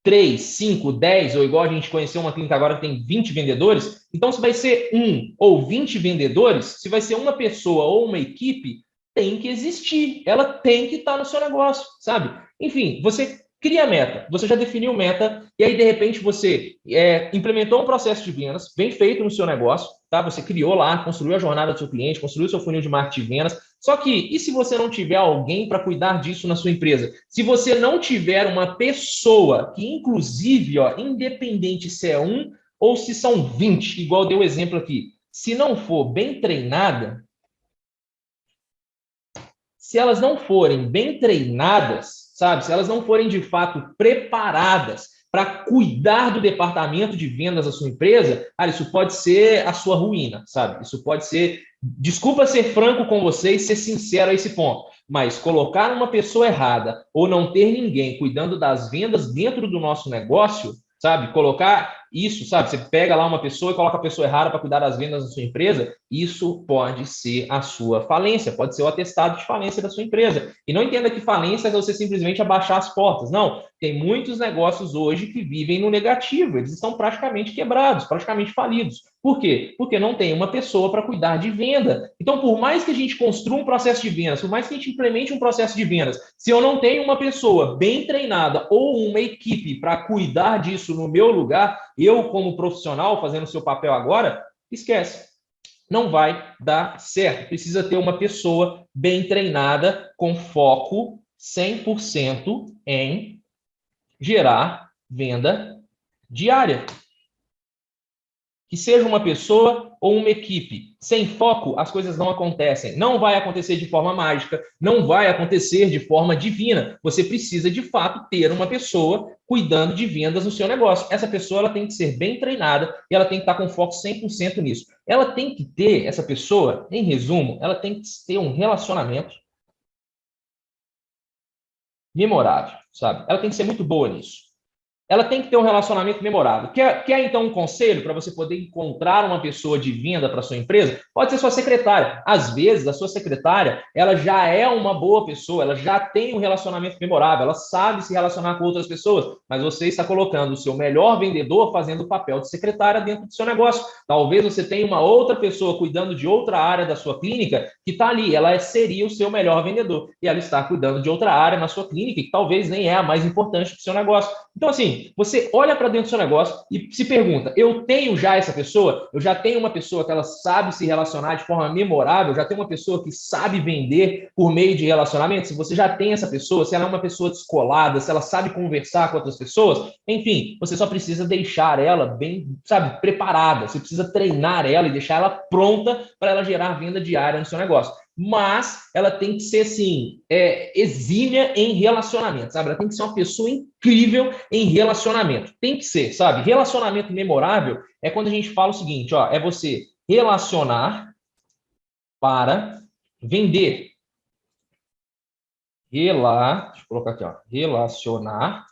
3, 5, 10, ou igual a gente conheceu uma clínica agora que tem 20 vendedores, então se vai ser 1 ou 20 vendedores, se vai ser uma pessoa ou uma equipe, tem que existir, ela tem que estar no seu negócio, sabe? Enfim, você cria a meta, você já definiu meta, e aí de repente você implementou um processo de vendas bem feito no seu negócio, tá? Você criou lá, construiu a jornada do seu cliente, construiu o seu funil de marketing de vendas, só que, e se você não tiver alguém para cuidar disso na sua empresa? Se você não tiver uma pessoa que, inclusive, ó, independente se é 1 ou se são 20, igual deu o exemplo aqui, se não for bem treinada, se elas não forem bem treinadas, sabe? Se elas não forem de fato preparadas para cuidar do departamento de vendas da sua empresa, cara, isso pode ser a sua ruína, sabe? Isso pode ser, desculpa ser franco com você e ser sincero a esse ponto, mas colocar uma pessoa errada ou não ter ninguém cuidando das vendas dentro do nosso negócio, sabe? Colocar isso, sabe? Você pega lá uma pessoa e coloca a pessoa errada para cuidar das vendas da sua empresa, isso pode ser a sua falência, pode ser o atestado de falência da sua empresa. E não entenda que falência é você simplesmente abaixar as portas. Não, tem muitos negócios hoje que vivem no negativo, eles estão praticamente quebrados, praticamente falidos. Por quê? Porque não tem uma pessoa para cuidar de venda. Então, por mais que a gente construa um processo de vendas, por mais que a gente implemente um processo de vendas, se eu não tenho uma pessoa bem treinada ou uma equipe para cuidar disso no meu lugar, eu, como profissional, fazendo o seu papel agora, esquece. Não vai dar certo. Precisa ter uma pessoa bem treinada, com foco 100% em gerar venda diária. Que seja uma pessoa ou uma equipe. Sem foco, as coisas não acontecem. Não vai acontecer de forma mágica, não vai acontecer de forma divina. Você precisa, de fato, ter uma pessoa cuidando de vendas no seu negócio. Essa pessoa ela tem que ser bem treinada e ela tem que estar com foco 100% nisso. Ela tem que ter, essa pessoa, em resumo, ela tem que ter um relacionamento memorável, sabe? Ela tem que ser muito boa nisso. Ela tem que ter um relacionamento memorável. Quer então um conselho para você poder encontrar uma pessoa de venda para sua empresa? Pode ser sua secretária. Às vezes, a sua secretária, ela já é uma boa pessoa, ela já tem um relacionamento memorável, ela sabe se relacionar com outras pessoas, mas você está colocando o seu melhor vendedor fazendo o papel de secretária dentro do seu negócio. Talvez você tenha uma outra pessoa cuidando de outra área da sua clínica que está ali, ela seria o seu melhor vendedor, e ela está cuidando de outra área na sua clínica que talvez nem é a mais importante do seu negócio. Então, assim, você olha para dentro do seu negócio e se pergunta, eu tenho já essa pessoa? Eu já tenho uma pessoa que ela sabe se relacionar de forma memorável? Eu já tenho uma pessoa que sabe vender por meio de relacionamento? Se você já tem essa pessoa, se ela é uma pessoa descolada, se ela sabe conversar com outras pessoas, enfim, você só precisa deixar ela bem, sabe, preparada. Você precisa treinar ela e deixar ela pronta para ela gerar venda diária no seu negócio. Mas ela tem que ser, assim, exímia em relacionamento, sabe? Ela tem que ser uma pessoa incrível em relacionamento. Tem que ser, sabe? Relacionamento memorável é quando a gente fala o seguinte, ó, é você relacionar para vender. Deixa eu colocar aqui, ó, relacionar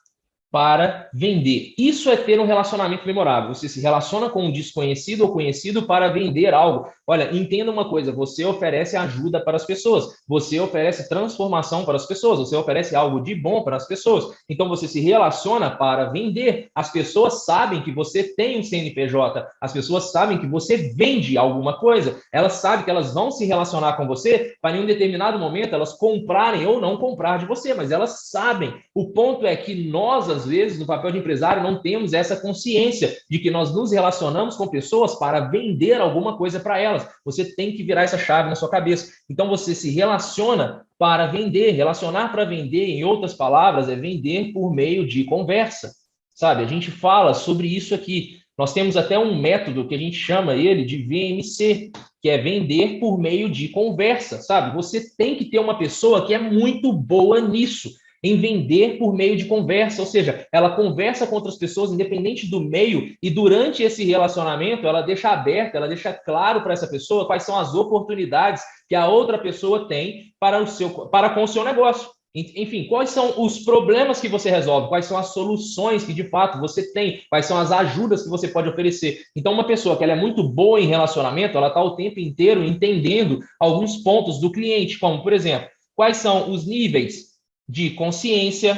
para vender. Isso é ter um relacionamento memorável. Você se relaciona com um desconhecido ou conhecido para vender algo. Olha, entenda uma coisa, você oferece ajuda para as pessoas, você oferece transformação para as pessoas, você oferece algo de bom para as pessoas. Então você se relaciona para vender. As pessoas sabem que você tem um CNPJ, as pessoas sabem que você vende alguma coisa, elas sabem que elas vão se relacionar com você para em um determinado momento elas comprarem ou não comprar de você, mas elas sabem. O ponto é que nós, às vezes, no papel de empresário, não temos essa consciência de que nós nos relacionamos com pessoas para vender alguma coisa para elas. Você tem que virar essa chave na sua cabeça. Então, você se relaciona para vender. Relacionar para vender, em outras palavras, é vender por meio de conversa. Sabe? A gente fala sobre isso aqui. Nós temos até um método que a gente chama ele de VMC, que é vender por meio de conversa, sabe? Você tem que ter uma pessoa que é muito boa nisso, em vender por meio de conversa, ou seja, ela conversa com outras pessoas, independente do meio, e durante esse relacionamento, ela deixa aberto, ela deixa claro para essa pessoa quais são as oportunidades que a outra pessoa tem para com o seu negócio. Enfim, quais são os problemas que você resolve, quais são as soluções que de fato você tem, quais são as ajudas que você pode oferecer. Então, uma pessoa que ela é muito boa em relacionamento, ela está o tempo inteiro entendendo alguns pontos do cliente, como, por exemplo, quais são os níveis de consciência,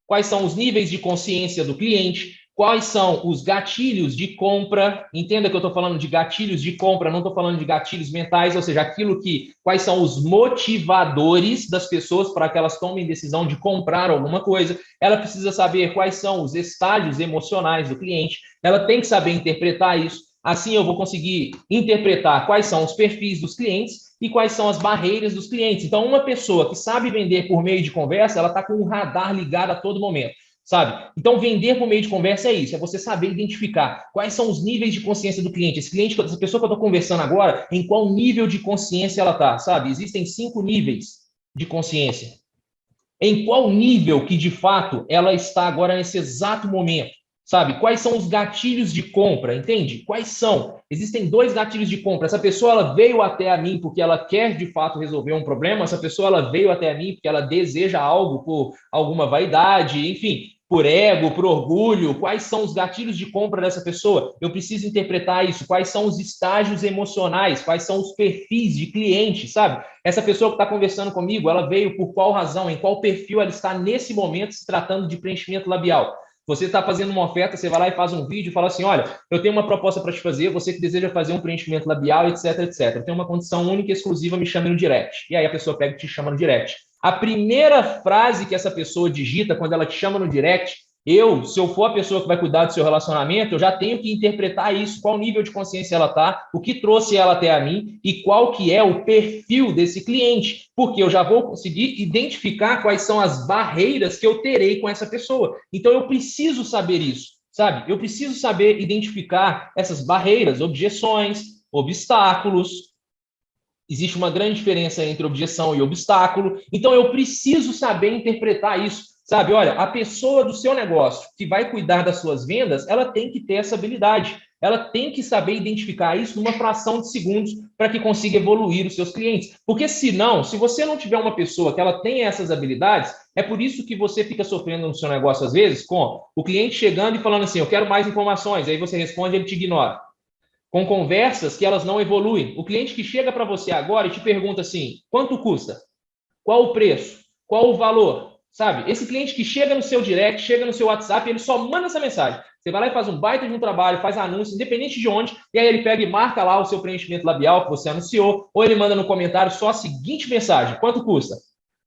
quais são os níveis de consciência do cliente, quais são os gatilhos de compra. Entenda que eu estou falando de gatilhos de compra, não estou falando de gatilhos mentais, ou seja, quais são os motivadores das pessoas para que elas tomem decisão de comprar alguma coisa. Ela precisa saber quais são os estágios emocionais do cliente, ela tem que saber interpretar isso. Assim eu vou conseguir interpretar quais são os perfis dos clientes e quais são as barreiras dos clientes. Então, uma pessoa que sabe vender por meio de conversa, ela está com o radar ligado a todo momento, sabe? Então, vender por meio de conversa é isso, é você saber identificar quais são os níveis de consciência do cliente. Esse cliente, essa pessoa que eu estou conversando agora, em qual nível de consciência ela está, sabe? Existem 5 níveis de consciência. Em qual nível que, de fato, ela está agora nesse exato momento? Sabe? Quais são os gatilhos de compra, entende? Quais são? Existem dois gatilhos de compra. Essa pessoa ela veio até a mim porque ela quer de fato resolver um problema, essa pessoa ela veio até a mim porque ela deseja algo por alguma vaidade, enfim, por ego, por orgulho. Quais são os gatilhos de compra dessa pessoa? Eu preciso interpretar isso. Quais são os estágios emocionais? Quais são os perfis de cliente, sabe? Essa pessoa que está conversando comigo, ela veio por qual razão, em qual perfil ela está nesse momento se tratando de preenchimento labial? Você está fazendo uma oferta, você vai lá e faz um vídeo e fala assim, olha, eu tenho uma proposta para te fazer, você que deseja fazer um preenchimento labial, etc, etc. Eu tenho uma condição única e exclusiva, me chame no direct. E aí a pessoa pega e te chama no direct. A primeira frase que essa pessoa digita quando ela te chama no direct, se eu for a pessoa que vai cuidar do seu relacionamento, eu já tenho que interpretar isso, qual nível de consciência ela está, o que trouxe ela até a mim e qual que é o perfil desse cliente, porque eu já vou conseguir identificar quais são as barreiras que eu terei com essa pessoa. Então, eu preciso saber isso, sabe? Eu preciso saber identificar essas barreiras, objeções, obstáculos. Existe uma grande diferença entre objeção e obstáculo. Então, eu preciso saber interpretar isso. Sabe, olha, a pessoa do seu negócio que vai cuidar das suas vendas, ela tem que ter essa habilidade. Ela tem que saber identificar isso numa fração de segundos para que consiga evoluir os seus clientes. Porque senão, se você não tiver uma pessoa que ela tenha essas habilidades, é por isso que você fica sofrendo no seu negócio às vezes com o cliente chegando e falando assim, eu quero mais informações. Aí você responde, ele te ignora. Com conversas que elas não evoluem. O cliente que chega para você agora e te pergunta assim, quanto custa? Qual o preço? Qual o valor? Sabe? Esse cliente que chega no seu direct, chega no seu WhatsApp, ele só manda essa mensagem. Você vai lá e faz um baita de um trabalho, faz anúncio, independente de onde, e aí ele pega e marca lá o seu preenchimento labial que você anunciou, ou ele manda no comentário só a seguinte mensagem: quanto custa?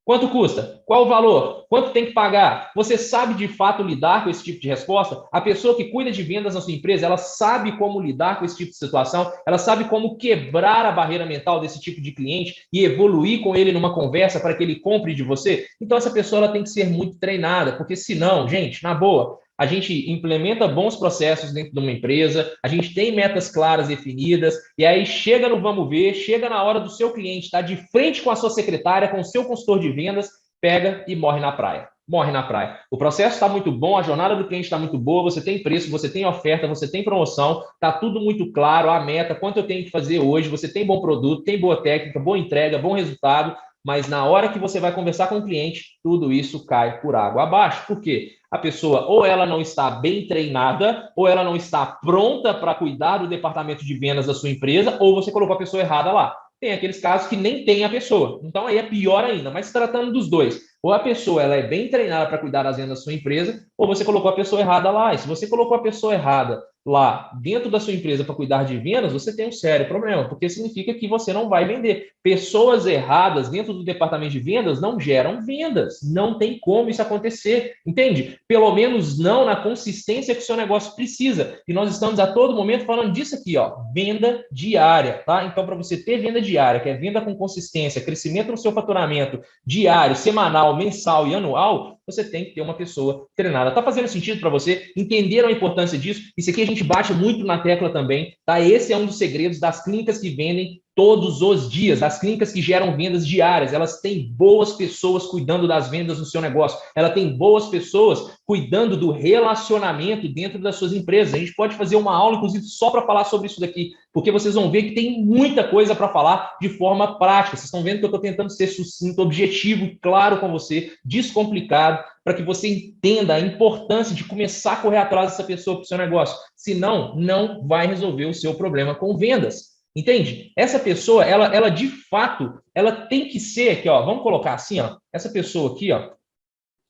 Quanto custa? Qual o valor? Quanto tem que pagar? Você sabe de fato lidar com esse tipo de resposta? A pessoa que cuida de vendas na sua empresa, ela sabe como lidar com esse tipo de situação, ela sabe como quebrar a barreira mental desse tipo de cliente e evoluir com ele numa conversa para que ele compre de você? Então essa pessoa ela tem que ser muito treinada, porque senão, gente, na boa, a gente implementa bons processos dentro de uma empresa, a gente tem metas claras definidas, e aí chega no vamos ver, chega na hora do seu cliente estar de frente com a sua secretária, com o seu consultor de vendas, pega e morre na praia. Morre na praia. O processo está muito bom, a jornada do cliente está muito boa, você tem preço, você tem oferta, você tem promoção, está tudo muito claro, a meta, quanto eu tenho que fazer hoje, você tem bom produto, tem boa técnica, boa entrega, bom resultado, mas na hora que você vai conversar com o cliente, tudo isso cai por água abaixo. Por quê? A pessoa ou ela não está bem treinada, ou ela não está pronta para cuidar do departamento de vendas da sua empresa, ou você colocou a pessoa errada lá. Tem aqueles casos que nem tem a pessoa. Então aí é pior ainda, mas tratando dos dois. Ou a pessoa ela é bem treinada para cuidar das vendas da sua empresa, ou você colocou a pessoa errada lá. E se você colocou a pessoa errada lá dentro da sua empresa para cuidar de vendas, você tem um sério problema, porque significa que você não vai vender. Pessoas erradas dentro do departamento de vendas não geram vendas. Não tem como isso acontecer, entende? Pelo menos não na consistência que o seu negócio precisa. E nós estamos a todo momento falando disso aqui, ó, venda diária, tá? Então, para você ter venda diária, que é venda com consistência, crescimento no seu faturamento diário, semanal, mensal e anual, você tem que ter uma pessoa treinada. Tá fazendo sentido para você? Entenderam a importância disso? Isso aqui a gente bate muito na tecla também, tá? Esse é um dos segredos das clínicas que vendem todos os dias, as clínicas que geram vendas diárias, elas têm boas pessoas cuidando das vendas no seu negócio, ela tem boas pessoas cuidando do relacionamento dentro das suas empresas. A gente pode fazer uma aula, inclusive, só para falar sobre isso daqui, porque vocês vão ver que tem muita coisa para falar de forma prática. Vocês estão vendo que eu estou tentando ser sucinto, objetivo, claro com você, descomplicado, para que você entenda a importância de começar a correr atrás dessa pessoa para o seu negócio. Senão, não vai resolver o seu problema com vendas. Entende? Essa pessoa, ela de fato, ela tem que ser aqui, ó, vamos colocar assim, ó, essa pessoa aqui, ó,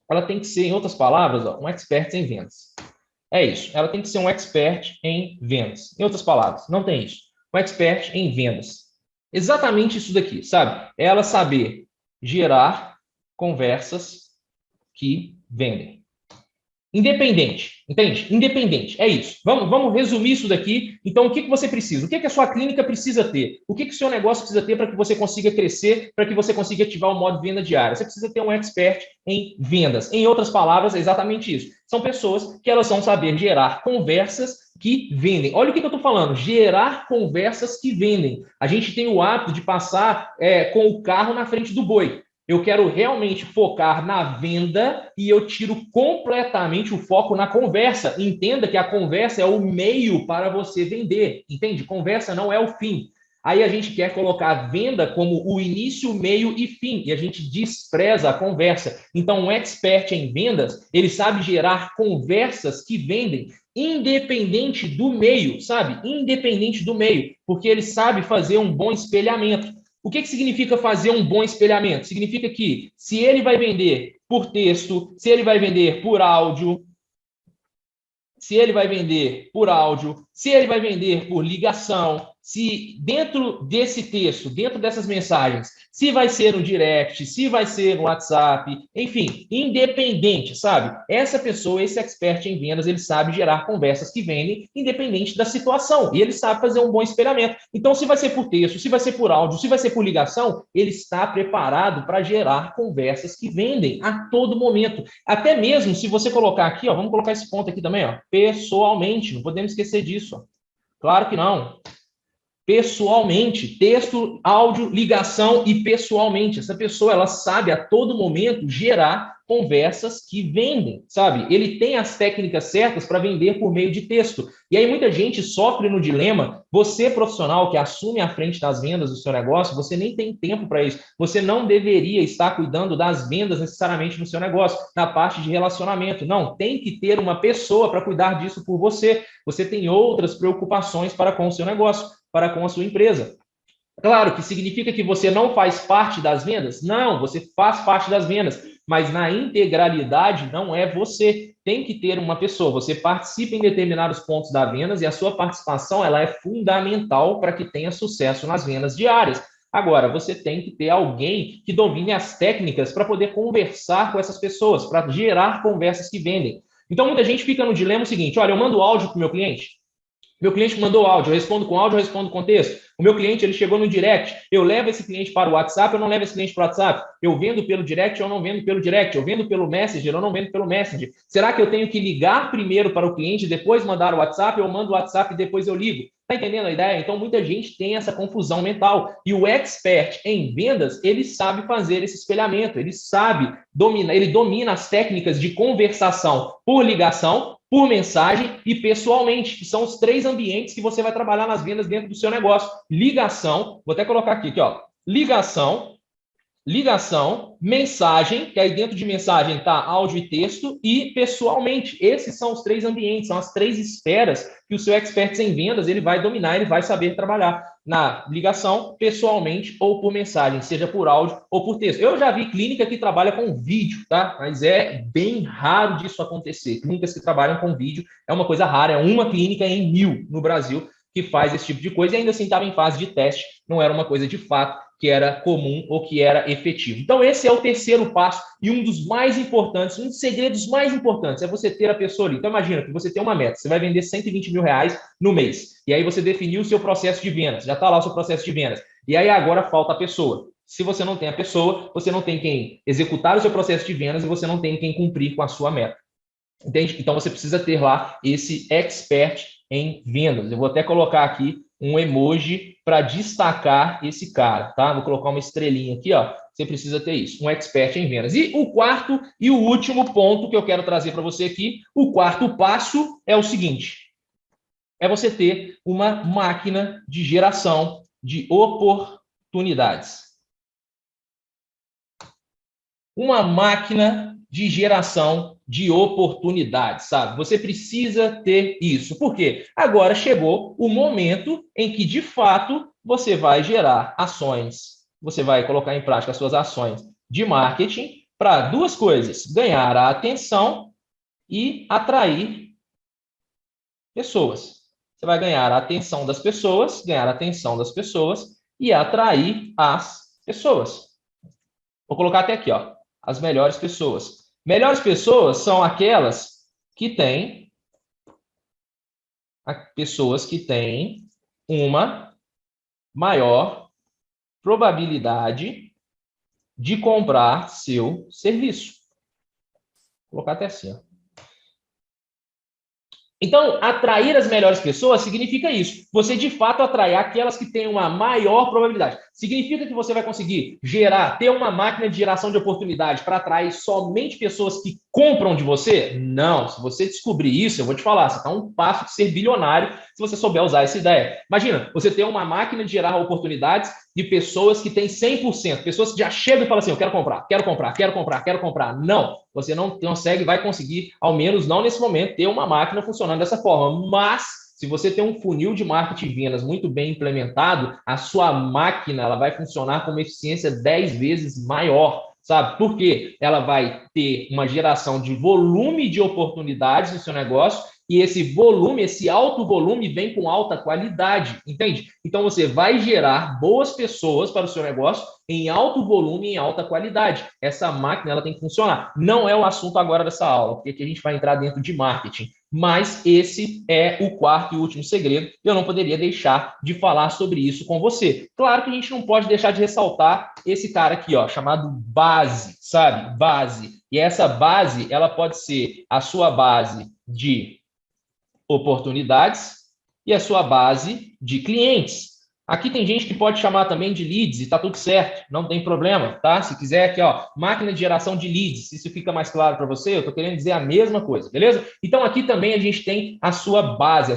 ela tem que ser, em outras palavras, ó, um expert em vendas. É isso, ela tem que ser um expert em vendas. Em outras palavras, não tem isso. Um expert em vendas. Exatamente isso daqui, sabe? Ela saber gerar conversas que vendem. Independente, entende? Independente, é isso. Vamos resumir isso daqui. Então, o que você precisa? O que a sua clínica precisa ter? O que o seu negócio precisa ter para que você consiga crescer, para que você consiga ativar o modo venda diária? Você precisa ter um expert em vendas. Em outras palavras, é exatamente isso. São pessoas que elas vão saber gerar conversas que vendem. Olha o que eu estou falando, gerar conversas que vendem. A gente tem o hábito de passar com o carro na frente do boi. Eu quero realmente focar na venda e eu tiro completamente o foco na conversa. Entenda que a conversa é o meio para você vender, entende? Conversa não é o fim. Aí a gente quer colocar a venda como o início, meio e fim, e a gente despreza a conversa. Então, um expert em vendas, ele sabe gerar conversas que vendem, independente do meio, sabe? Independente do meio, porque ele sabe fazer um bom espelhamento. O que significa fazer um bom espelhamento? Significa que se ele vai vender por texto, se ele vai vender por áudio, se ele vai vender por áudio, se ele vai vender por ligação, se dentro desse texto, dentro dessas mensagens, se vai ser no direct, se vai ser no WhatsApp, enfim, independente, sabe? Essa pessoa, esse expert em vendas, ele sabe gerar conversas que vendem, independente da situação, e ele sabe fazer um bom espelhamento. Então, se vai ser por texto, se vai ser por áudio, se vai ser por ligação, ele está preparado para gerar conversas que vendem a todo momento. Até mesmo se você colocar aqui, ó, vamos colocar esse ponto aqui também, ó, pessoalmente, não podemos esquecer disso. Ó. Claro que não. Pessoalmente, texto, áudio, ligação e pessoalmente. Essa pessoa, ela sabe a todo momento gerar conversas que vendem, sabe? Ele tem as técnicas certas para vender por meio de texto. E aí muita gente sofre no dilema, você profissional que assume a frente das vendas do seu negócio, você nem tem tempo para isso. Você não deveria estar cuidando das vendas necessariamente no seu negócio, na parte de relacionamento. Não, tem que ter uma pessoa para cuidar disso por você. Você tem outras preocupações para com o seu negócio, para com a sua empresa. Claro que significa que você não faz parte das vendas? Não, você faz parte das vendas, mas na integralidade não é você. Tem que ter uma pessoa, você participa em determinados pontos da vendas e a sua participação ela é fundamental para que tenha sucesso nas vendas diárias. Agora, você tem que ter alguém que domine as técnicas para poder conversar com essas pessoas, para gerar conversas que vendem. Então, muita gente fica no dilema seguinte: olha, eu mando áudio para o meu cliente, meu cliente mandou áudio, eu respondo com áudio, eu respondo com texto. O meu cliente, ele chegou no direct, eu levo esse cliente para o WhatsApp, eu não levo esse cliente para o WhatsApp. Eu vendo pelo direct, eu não vendo pelo direct. Eu vendo pelo Messenger, eu não vendo pelo Messenger. Será que eu tenho que ligar primeiro para o cliente, depois mandar o WhatsApp? Eu mando o WhatsApp e depois eu ligo. Tá entendendo a ideia? Então, muita gente tem essa confusão mental. E o expert em vendas, ele sabe fazer esse espelhamento, ele sabe dominar, ele domina as técnicas de conversação por ligação, por mensagem e pessoalmente, que são os três ambientes que você vai trabalhar nas vendas dentro do seu negócio. Ligação, vou até colocar aqui, ó. Ligação, mensagem, que aí dentro de mensagem está áudio e texto, e pessoalmente. Esses são os três ambientes, são as três esferas que o seu expert em vendas ele vai dominar, ele vai saber trabalhar na ligação, pessoalmente ou por mensagem, seja por áudio ou por texto. Eu já vi clínica que trabalha com vídeo, tá? Mas é bem raro disso acontecer. Clínicas que trabalham com vídeo é uma coisa rara, é uma clínica em 1000 no Brasil que faz esse tipo de coisa e ainda assim estava em fase de teste, não era uma coisa de fato que era comum ou que era efetivo. Então, esse é o terceiro passo e um dos mais importantes, um dos segredos mais importantes é você ter a pessoa ali. Então, imagina que você tem uma meta, você vai vender 120 mil reais no mês, e aí você definiu o seu processo de vendas, já está lá o seu processo de vendas, e aí agora falta a pessoa. Se você não tem a pessoa, você não tem quem executar o seu processo de vendas e você não tem quem cumprir com a sua meta. Entende? Então, você precisa ter lá esse expert em vendas. Eu vou até colocar aqui um emoji para destacar esse cara, tá? Vou colocar uma estrelinha aqui, ó. Você precisa ter isso, um expert em vendas. E o quarto e o último ponto que eu quero trazer para você aqui, o quarto passo é o seguinte: é você ter uma máquina de geração de oportunidades. Uma máquina de geração de oportunidades, sabe? Você precisa ter isso. Por quê? Agora chegou o momento em que, de fato, você vai gerar ações, você vai colocar em prática as suas ações de marketing para duas coisas: ganhar a atenção e atrair pessoas. Você vai ganhar a atenção das pessoas, e atrair as pessoas. Vou colocar até aqui, ó, as melhores pessoas. Melhores pessoas são aquelas que têm uma maior probabilidade de comprar seu serviço. Vou colocar até assim, ó. Então, atrair as melhores pessoas significa isso. Você, de fato, atrair aquelas que têm uma maior probabilidade. Significa que você vai conseguir ter uma máquina de geração de oportunidade para atrair somente pessoas que compram de você? Não. Se você descobrir isso, eu vou te falar, você está um passo de ser bilionário se você souber usar essa ideia. Imagina, você tem uma máquina de gerar oportunidades de pessoas que têm 100%, pessoas que já chegam e falam assim, eu quero comprar, quero comprar, quero comprar, quero comprar. Não, você não consegue, vai conseguir, ao menos não nesse momento, ter uma máquina funcionando dessa forma. Mas, se você tem um funil de marketing de vendas muito bem implementado, a sua máquina ela vai funcionar com uma eficiência 10 vezes maior. Sabe? Porque ela vai ter uma geração de volume de oportunidades no seu negócio e esse volume, esse alto volume vem com alta qualidade, entende? Então você vai gerar boas pessoas para o seu negócio em alto volume e em alta qualidade. Essa máquina ela tem que funcionar. Não é o assunto agora dessa aula, porque aqui a gente vai entrar dentro de marketing. Mas esse é o quarto e último segredo. Eu não poderia deixar de falar sobre isso com você. Claro que a gente não pode deixar de ressaltar esse cara aqui, ó, chamado base, sabe? Base. E essa base, ela pode ser a sua base de oportunidades e a sua base de clientes. Aqui tem gente que pode chamar também de leads e tá tudo certo, não tem problema, tá? Se quiser aqui, ó, máquina de geração de leads, se isso fica mais claro para você, eu tô querendo dizer a mesma coisa, beleza? Então aqui também a gente tem a sua base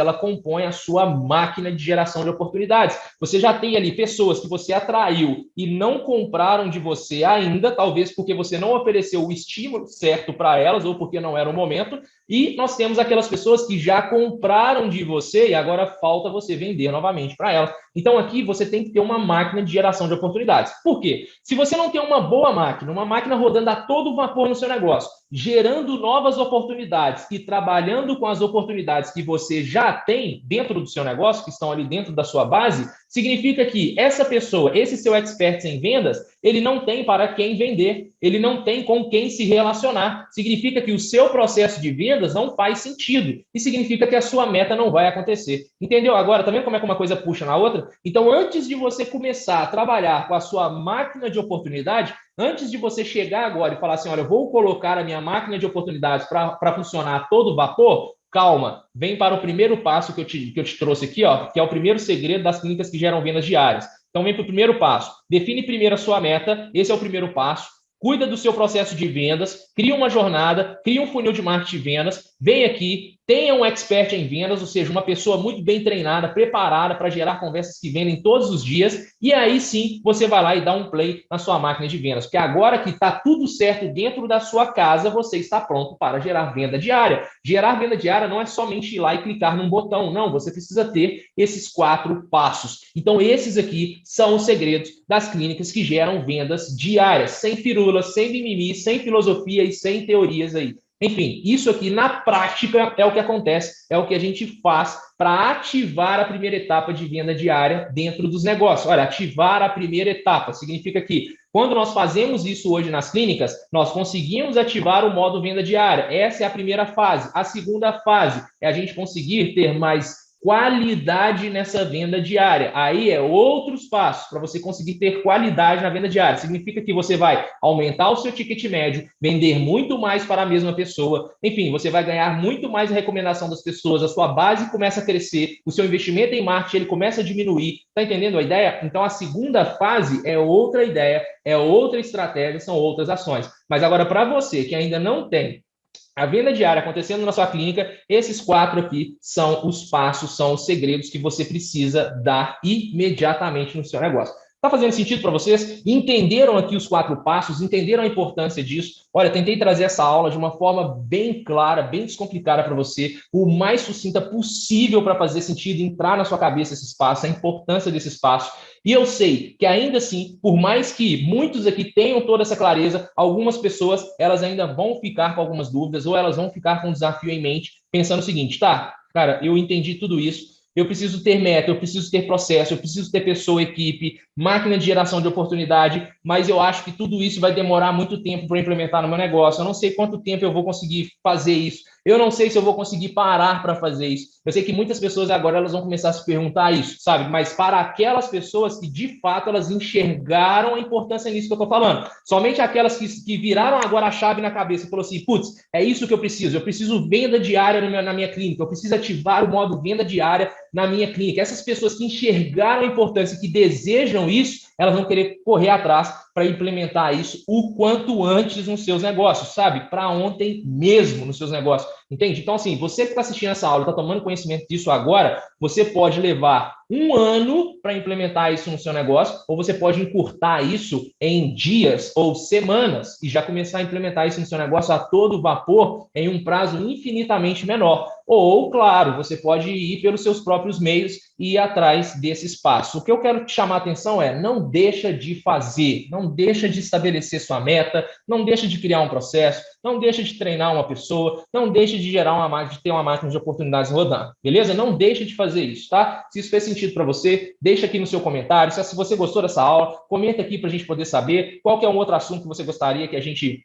ela compõe a sua máquina de geração de oportunidades. Você já tem ali pessoas que você atraiu e não compraram de você ainda, talvez porque você não ofereceu o estímulo certo para elas ou porque não era o momento, e nós temos aquelas pessoas que já compraram de você e agora falta você vender novamente para elas. Então aqui você tem que ter uma máquina de geração de oportunidades. Por quê? Se você não tem uma boa máquina, uma máquina rodando a todo vapor no seu negócio, gerando novas oportunidades e trabalhando com as oportunidades que você já tem dentro do seu negócio, que estão ali dentro da sua base, significa que essa pessoa, esse seu expert em vendas, ele não tem para quem vender, ele não tem com quem se relacionar. Significa que o seu processo de vendas não faz sentido e significa que a sua meta não vai acontecer. Entendeu? Agora, tá vendo como é que uma coisa puxa na outra? Então, antes de você começar a trabalhar com a sua máquina de oportunidade, antes de você chegar agora e falar assim, olha, eu vou colocar a minha máquina de oportunidades para funcionar a todo vapor, calma, vem para o primeiro passo que eu te trouxe aqui, ó, que é o primeiro segredo das clínicas que geram vendas diárias. Então, vem para o primeiro passo. Define primeiro a sua meta, esse é o primeiro passo. Cuida do seu processo de vendas, cria uma jornada, cria um funil de marketing de vendas, vem aqui, tenha um expert em vendas, ou seja, uma pessoa muito bem treinada, preparada para gerar conversas que vendem todos os dias, e aí sim você vai lá e dá um play na sua máquina de vendas, porque agora que está tudo certo dentro da sua casa, você está pronto para gerar venda diária. Gerar venda diária não é somente ir lá e clicar num botão, não, você precisa ter esses 4 passos. Então esses aqui são os segredos das clínicas que geram vendas diárias, sem firulas, sem mimimi, sem filosofia e sem teorias aí. Enfim, isso aqui na prática é o que acontece, é o que a gente faz para ativar a primeira etapa de venda diária dentro dos negócios. Olha, ativar a primeira etapa significa que quando nós fazemos isso hoje nas clínicas, nós conseguimos ativar o modo venda diária. Essa é a primeira fase. A segunda fase é a gente conseguir ter mais qualidade nessa venda diária. Aí é outros passos para você conseguir ter qualidade na venda diária. Significa que você vai aumentar o seu ticket médio, vender muito mais para a mesma pessoa. Enfim, você vai ganhar muito mais a recomendação das pessoas, a sua base começa a crescer, o seu investimento em marketing ele começa a diminuir. Está entendendo a ideia? Então, a segunda fase é outra ideia, é outra estratégia, são outras ações. Mas agora, para você que ainda não tem a venda diária acontecendo na sua clínica, esses 4 aqui são os passos, são os segredos que você precisa dar imediatamente no seu negócio. Está fazendo sentido para vocês? Entenderam aqui os 4 passos? Entenderam a importância disso? Olha, tentei trazer essa aula de uma forma bem clara, bem descomplicada para você, o mais sucinta possível para fazer sentido, entrar na sua cabeça esses passos, a importância desses passos. E eu sei que ainda assim, por mais que muitos aqui tenham toda essa clareza, algumas pessoas, elas ainda vão ficar com algumas dúvidas ou elas vão ficar com um desafio em mente, pensando o seguinte, tá, cara, eu entendi tudo isso, eu preciso ter meta, eu preciso ter processo, eu preciso ter pessoa, equipe, máquina de geração de oportunidade, mas eu acho que tudo isso vai demorar muito tempo para implementar no meu negócio. Eu não sei quanto tempo eu vou conseguir fazer isso. Eu não sei se eu vou conseguir parar para fazer isso. Eu sei que muitas pessoas agora elas vão começar a se perguntar isso, sabe? Mas para aquelas pessoas que de fato elas enxergaram a importância nisso que eu estou falando. Somente aquelas que viraram agora a chave na cabeça e falaram assim, putz, é isso que eu preciso venda diária na minha clínica, eu preciso ativar o modo venda diária na minha clínica. Essas pessoas que enxergaram a importância, que desejam isso, elas vão querer correr atrás para implementar isso o quanto antes nos seus negócios, sabe? Para ontem mesmo nos seus negócios, entende? Então, assim, você que está assistindo essa aula, está tomando conhecimento disso agora, você pode levar um ano para implementar isso no seu negócio, ou você pode encurtar isso em dias ou semanas e já começar a implementar isso no seu negócio a todo vapor em um prazo infinitamente menor. Ou, claro, você pode ir pelos seus próprios meios e ir atrás desse espaço. O que eu quero te chamar a atenção é, não deixa de fazer, não deixa de estabelecer sua meta, não deixa de criar um processo, não deixa de treinar uma pessoa, não deixa de gerar uma máquina, de ter uma máquina de oportunidades rodando, beleza? Não deixa de fazer isso, tá? Se isso fez sentido para você, deixa aqui no seu comentário. Se você gostou dessa aula, comenta aqui para a gente poder saber qual que é um outro assunto que você gostaria que a gente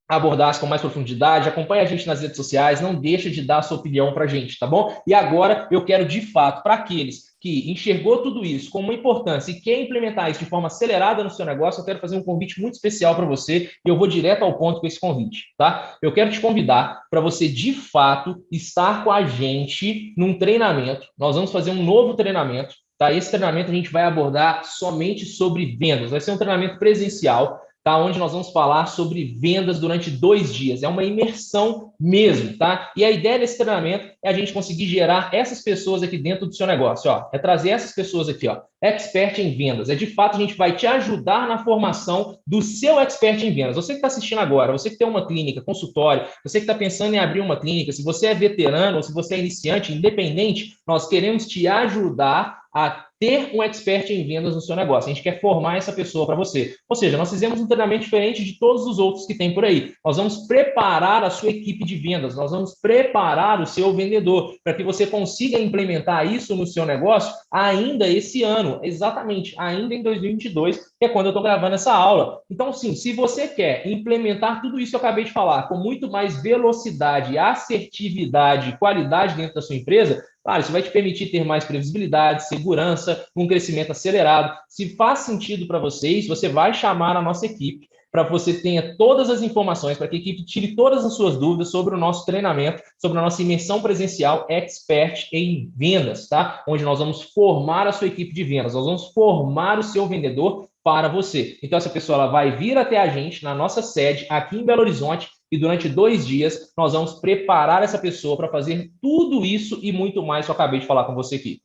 abordasse com mais profundidade. Acompanha a gente nas redes sociais, não deixa de dar a sua opinião para a gente, tá bom? E agora eu quero, de fato, para aqueles que enxergou tudo isso como uma importância e quer implementar isso de forma acelerada no seu negócio, eu quero fazer um convite muito especial para você e eu vou direto ao ponto com esse convite, tá? Eu quero te convidar para você, de fato, estar com a gente num treinamento. Nós vamos fazer um novo treinamento, tá? Esse treinamento a gente vai abordar somente sobre vendas. Vai ser um treinamento presencial, tá? Onde nós vamos falar sobre vendas durante 2 dias. É uma imersão mesmo, tá? E a ideia desse treinamento é a gente conseguir gerar essas pessoas aqui dentro do seu negócio, ó. É trazer essas pessoas aqui, ó, expert em vendas. É de fato, a gente vai te ajudar na formação do seu expert em vendas. Você que está assistindo agora, você que tem uma clínica, consultório, você que está pensando em abrir uma clínica, se você é veterano ou se você é iniciante, independente, nós queremos te ajudar a ter um expert em vendas no seu negócio. A gente quer formar essa pessoa para você. Ou seja, nós fizemos um treinamento diferente de todos os outros que tem por aí. Nós vamos preparar a sua equipe de vendas, nós vamos preparar o seu vendedor para que você consiga implementar isso no seu negócio ainda esse ano, exatamente, ainda em 2022, que é quando eu estou gravando essa aula. Então, sim, se você quer implementar tudo isso que eu acabei de falar com muito mais velocidade, assertividade e qualidade dentro da sua empresa, claro, isso vai te permitir ter mais previsibilidade, segurança, um crescimento acelerado. Se faz sentido para vocês, você vai chamar a nossa equipe para que você tenha todas as informações, para que a equipe tire todas as suas dúvidas sobre o nosso treinamento, sobre a nossa imersão presencial Expert em Vendas, tá? Onde nós vamos formar a sua equipe de vendas, nós vamos formar o seu vendedor para você. Então, essa pessoa ela vai vir até a gente na nossa sede aqui em Belo Horizonte e durante 2 dias nós vamos preparar essa pessoa para fazer tudo isso e muito mais que eu acabei de falar com você aqui.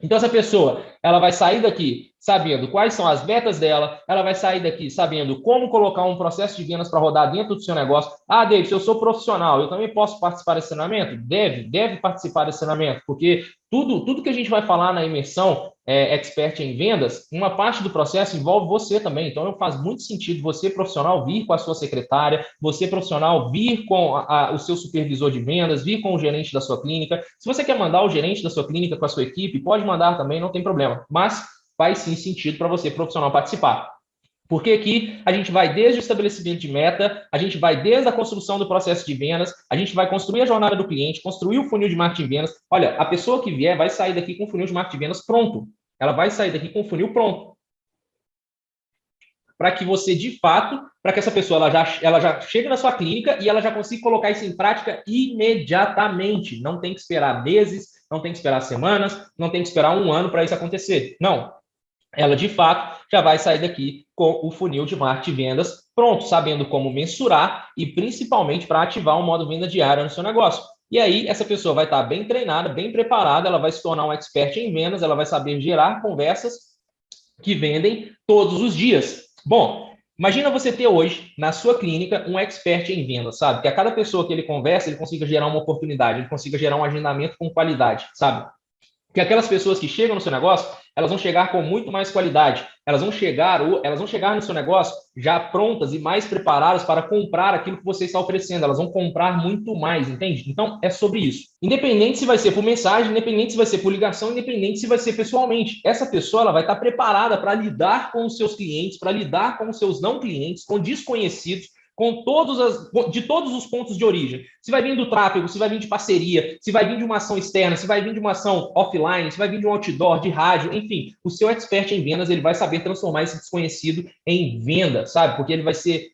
Então, essa pessoa, ela vai sair daqui sabendo quais são as metas dela, ela vai sair daqui sabendo como colocar um processo de vendas para rodar dentro do seu negócio. Ah, David, se eu sou profissional, eu também posso participar desse treinamento? Deve participar desse treinamento, porque tudo que a gente vai falar na imersão Expert em Vendas, uma parte do processo envolve você também. Então, faz muito sentido você, profissional, vir com a sua secretária, você, profissional, vir com o seu supervisor de vendas, vir com o gerente da sua clínica. Se você quer mandar o gerente da sua clínica com a sua equipe, pode mandar também, não tem problema. Mas faz sim sentido para você, profissional, participar. Porque aqui a gente vai desde o estabelecimento de meta, a gente vai desde a construção do processo de vendas, a gente vai construir a jornada do cliente, construir o funil de marketing de vendas. Olha, a pessoa que vier vai sair daqui com o funil de marketing de vendas pronto. Ela vai sair daqui com o funil pronto. Para que você, de fato, para que essa pessoa ela já chegue na sua clínica e ela já consiga colocar isso em prática imediatamente. Não tem que esperar meses, não tem que esperar semanas, não tem que esperar um ano para isso acontecer. Não. Ela, de fato, já vai sair daqui com o funil de marketing de vendas pronto, sabendo como mensurar e, principalmente, para ativar um modo venda diária no seu negócio. E aí, essa pessoa vai estar bem treinada, bem preparada, ela vai se tornar um expert em vendas, ela vai saber gerar conversas que vendem todos os dias. Bom, imagina você ter hoje, na sua clínica, um expert em vendas, sabe? Que a cada pessoa que ele conversa, ele consiga gerar uma oportunidade, ele consiga gerar um agendamento com qualidade, sabe? Porque aquelas pessoas que chegam no seu negócio, elas vão chegar com muito mais qualidade. Elas vão chegar no seu negócio já prontas e mais preparadas para comprar aquilo que você está oferecendo. Elas vão comprar muito mais, entende? Então, é sobre isso. Independente se vai ser por mensagem, independente se vai ser por ligação, independente se vai ser pessoalmente. Essa pessoa ela vai estar preparada para lidar com os seus clientes, para lidar com os seus não clientes, com desconhecidos, de todos os pontos de origem. Se vai vir do tráfego, se vai vir de parceria, se vai vir de uma ação externa, se vai vir de uma ação offline, se vai vir de um outdoor, de rádio, enfim, o seu expert em vendas, ele vai saber transformar esse desconhecido em venda, sabe? Porque ele vai ser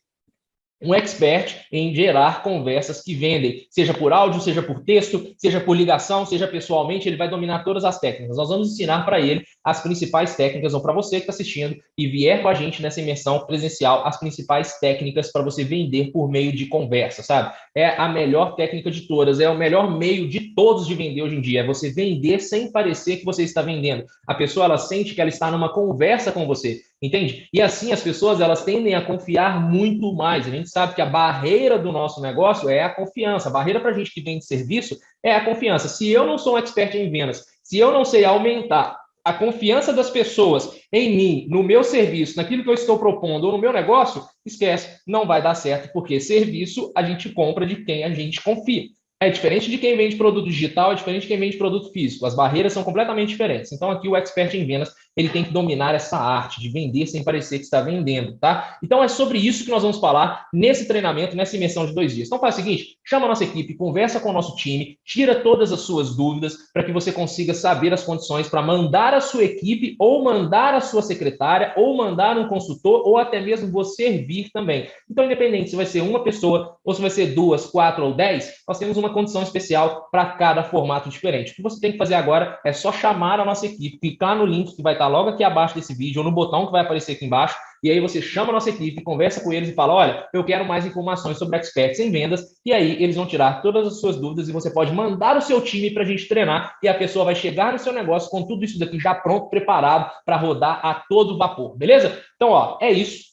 um expert em gerar conversas que vendem, seja por áudio, seja por texto, seja por ligação, seja pessoalmente, ele vai dominar todas as técnicas. Nós vamos ensinar para ele as principais técnicas, ou para você que está assistindo e vier com a gente nessa imersão presencial, as principais técnicas para você vender por meio de conversa, sabe? É a melhor técnica de todas, é o melhor meio de todos de vender hoje em dia, é você vender sem parecer que você está vendendo. A pessoa, ela sente que ela está numa conversa com você, entende? E assim as pessoas, elas tendem a confiar muito mais. A gente sabe que a barreira do nosso negócio é a confiança. A barreira para a gente que vende serviço é a confiança. Se eu não sou um expert em vendas, se eu não sei aumentar a confiança das pessoas em mim, no meu serviço, naquilo que eu estou propondo ou no meu negócio, esquece, não vai dar certo, porque serviço a gente compra de quem a gente confia. É diferente de quem vende produto digital, é diferente de quem vende produto físico. As barreiras são completamente diferentes. Então, aqui o expert em vendas, ele tem que dominar essa arte de vender sem parecer que está vendendo, tá? Então, é sobre isso que nós vamos falar nesse treinamento, nessa imersão de 2 dias. Então, faz o seguinte, chama a nossa equipe, conversa com o nosso time, tira todas as suas dúvidas para que você consiga saber as condições para mandar a sua equipe ou mandar a sua secretária ou mandar um consultor ou até mesmo você vir também. Então, independente se vai ser uma pessoa ou se vai ser 2, 4 ou 10, nós temos uma condição especial para cada formato diferente. O que você tem que fazer agora é só chamar a nossa equipe, clicar no link que vai estar logo aqui abaixo desse vídeo ou no botão que vai aparecer aqui embaixo, e aí você chama a nossa equipe, conversa com eles e fala, olha, eu quero mais informações sobre experts em vendas, e aí eles vão tirar todas as suas dúvidas e você pode mandar o seu time para a gente treinar e a pessoa vai chegar no seu negócio com tudo isso daqui já pronto, preparado para rodar a todo vapor, beleza? Então, ó, é isso.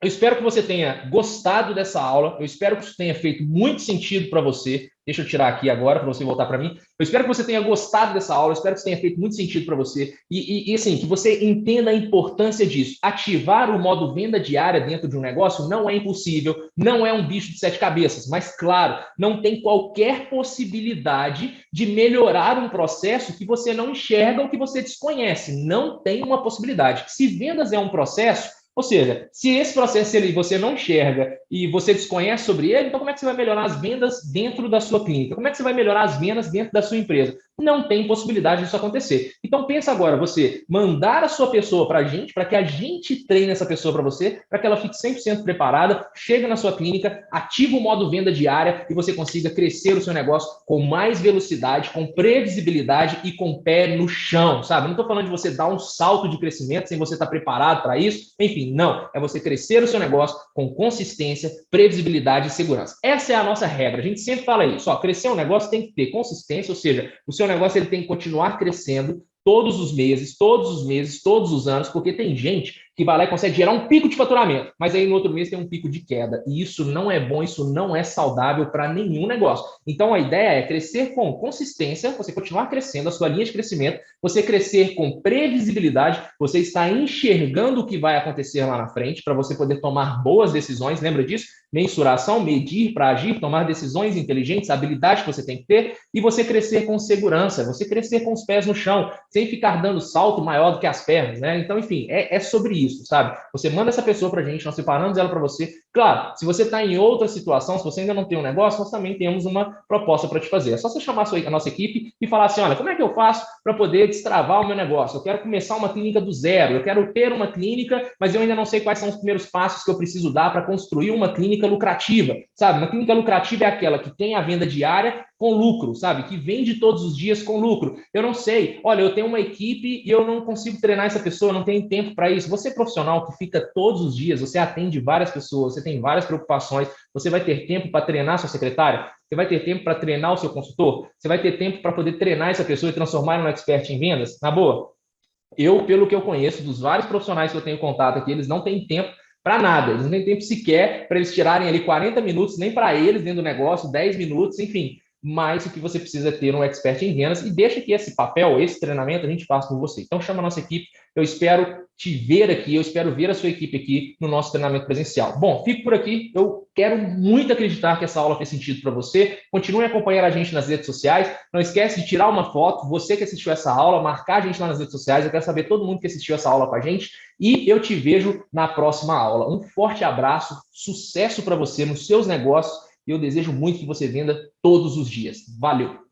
Eu espero que você tenha gostado dessa aula, eu espero que isso tenha feito muito sentido para você. Deixa eu tirar aqui agora para você voltar para mim. Eu espero que você tenha gostado dessa aula, eu espero que isso tenha feito muito sentido para você. E assim, que você entenda a importância disso. Ativar o modo venda diária dentro de um negócio não é impossível, não é um bicho de 7 cabeças, mas claro, não tem qualquer possibilidade de melhorar um processo que você não enxerga ou que você desconhece. Não tem uma possibilidade. Se vendas é um processo, ou seja, se esse processo você não enxerga e você desconhece sobre ele, então como é que você vai melhorar as vendas dentro da sua clínica? Como é que você vai melhorar as vendas dentro da sua empresa? Não tem possibilidade disso acontecer. Então pensa agora, você mandar a sua pessoa para a gente, para que a gente treine essa pessoa para você, para que ela fique 100% preparada, chega na sua clínica, ativa o modo venda diária e você consiga crescer o seu negócio com mais velocidade, com previsibilidade e com pé no chão, sabe? Não estou falando de você dar um salto de crescimento sem você estar preparado para isso, enfim, não. É você crescer o seu negócio com consistência, previsibilidade e segurança. Essa é a nossa regra. A gente sempre fala isso. Ó, crescer um negócio tem que ter consistência, ou seja, o seu negócio ele tem que continuar crescendo todos os meses, todos os anos, porque tem gente que vai lá e consegue gerar um pico de faturamento, mas aí no outro mês tem um pico de queda. E isso não é bom, isso não é saudável para nenhum negócio. Então a ideia é crescer com consistência, você continuar crescendo, a sua linha de crescimento, você crescer com previsibilidade, você está enxergando o que vai acontecer lá na frente para você poder tomar boas decisões, lembra disso? Mensuração, medir para agir, tomar decisões inteligentes, a habilidade que você tem que ter, e você crescer com segurança, você crescer com os pés no chão, sem ficar dando salto maior do que as pernas, né? Então, enfim, é sobre isso, sabe? Você manda essa pessoa pra gente, nós separamos ela para você. Claro, se você está em outra situação, se você ainda não tem um negócio, nós também temos uma proposta para te fazer. É só você chamar a nossa equipe e falar assim, olha, como é que eu faço para poder destravar o meu negócio? Eu quero começar uma clínica do zero, eu quero ter uma clínica, mas eu ainda não sei quais são os primeiros passos que eu preciso dar para construir uma clínica lucrativa, sabe? Uma clínica lucrativa é aquela que tem a venda diária com lucro, sabe? Que vende todos os dias com lucro. Eu não sei, olha, eu tenho uma equipe e eu não consigo treinar essa pessoa, não tenho tempo para isso. Você é profissional que fica todos os dias, você atende várias pessoas, você tem várias preocupações, você vai ter tempo para treinar sua secretária? Você vai ter tempo para treinar o seu consultor? Você vai ter tempo para poder treinar essa pessoa e transformar em um expert em vendas? Na boa, pelo que eu conheço, dos vários profissionais que eu tenho contato aqui, eles não têm tempo para nada, eles não têm tempo sequer para eles tirarem ali 40 minutos, nem para eles dentro do negócio, 10 minutos, enfim, mas o que você precisa é ter um expert em vendas e deixa que esse papel, esse treinamento, a gente faça com você. Então, chama a nossa equipe. Eu espero te ver aqui, eu espero ver a sua equipe aqui no nosso treinamento presencial. Bom, fico por aqui. Eu quero muito acreditar que essa aula fez sentido para você. Continue a acompanhar a gente nas redes sociais. Não esquece de tirar uma foto, você que assistiu essa aula, marcar a gente lá nas redes sociais. Eu quero saber todo mundo que assistiu essa aula com a gente. E eu te vejo na próxima aula. Um forte abraço, sucesso para você nos seus negócios. E eu desejo muito que você venda todos os dias. Valeu!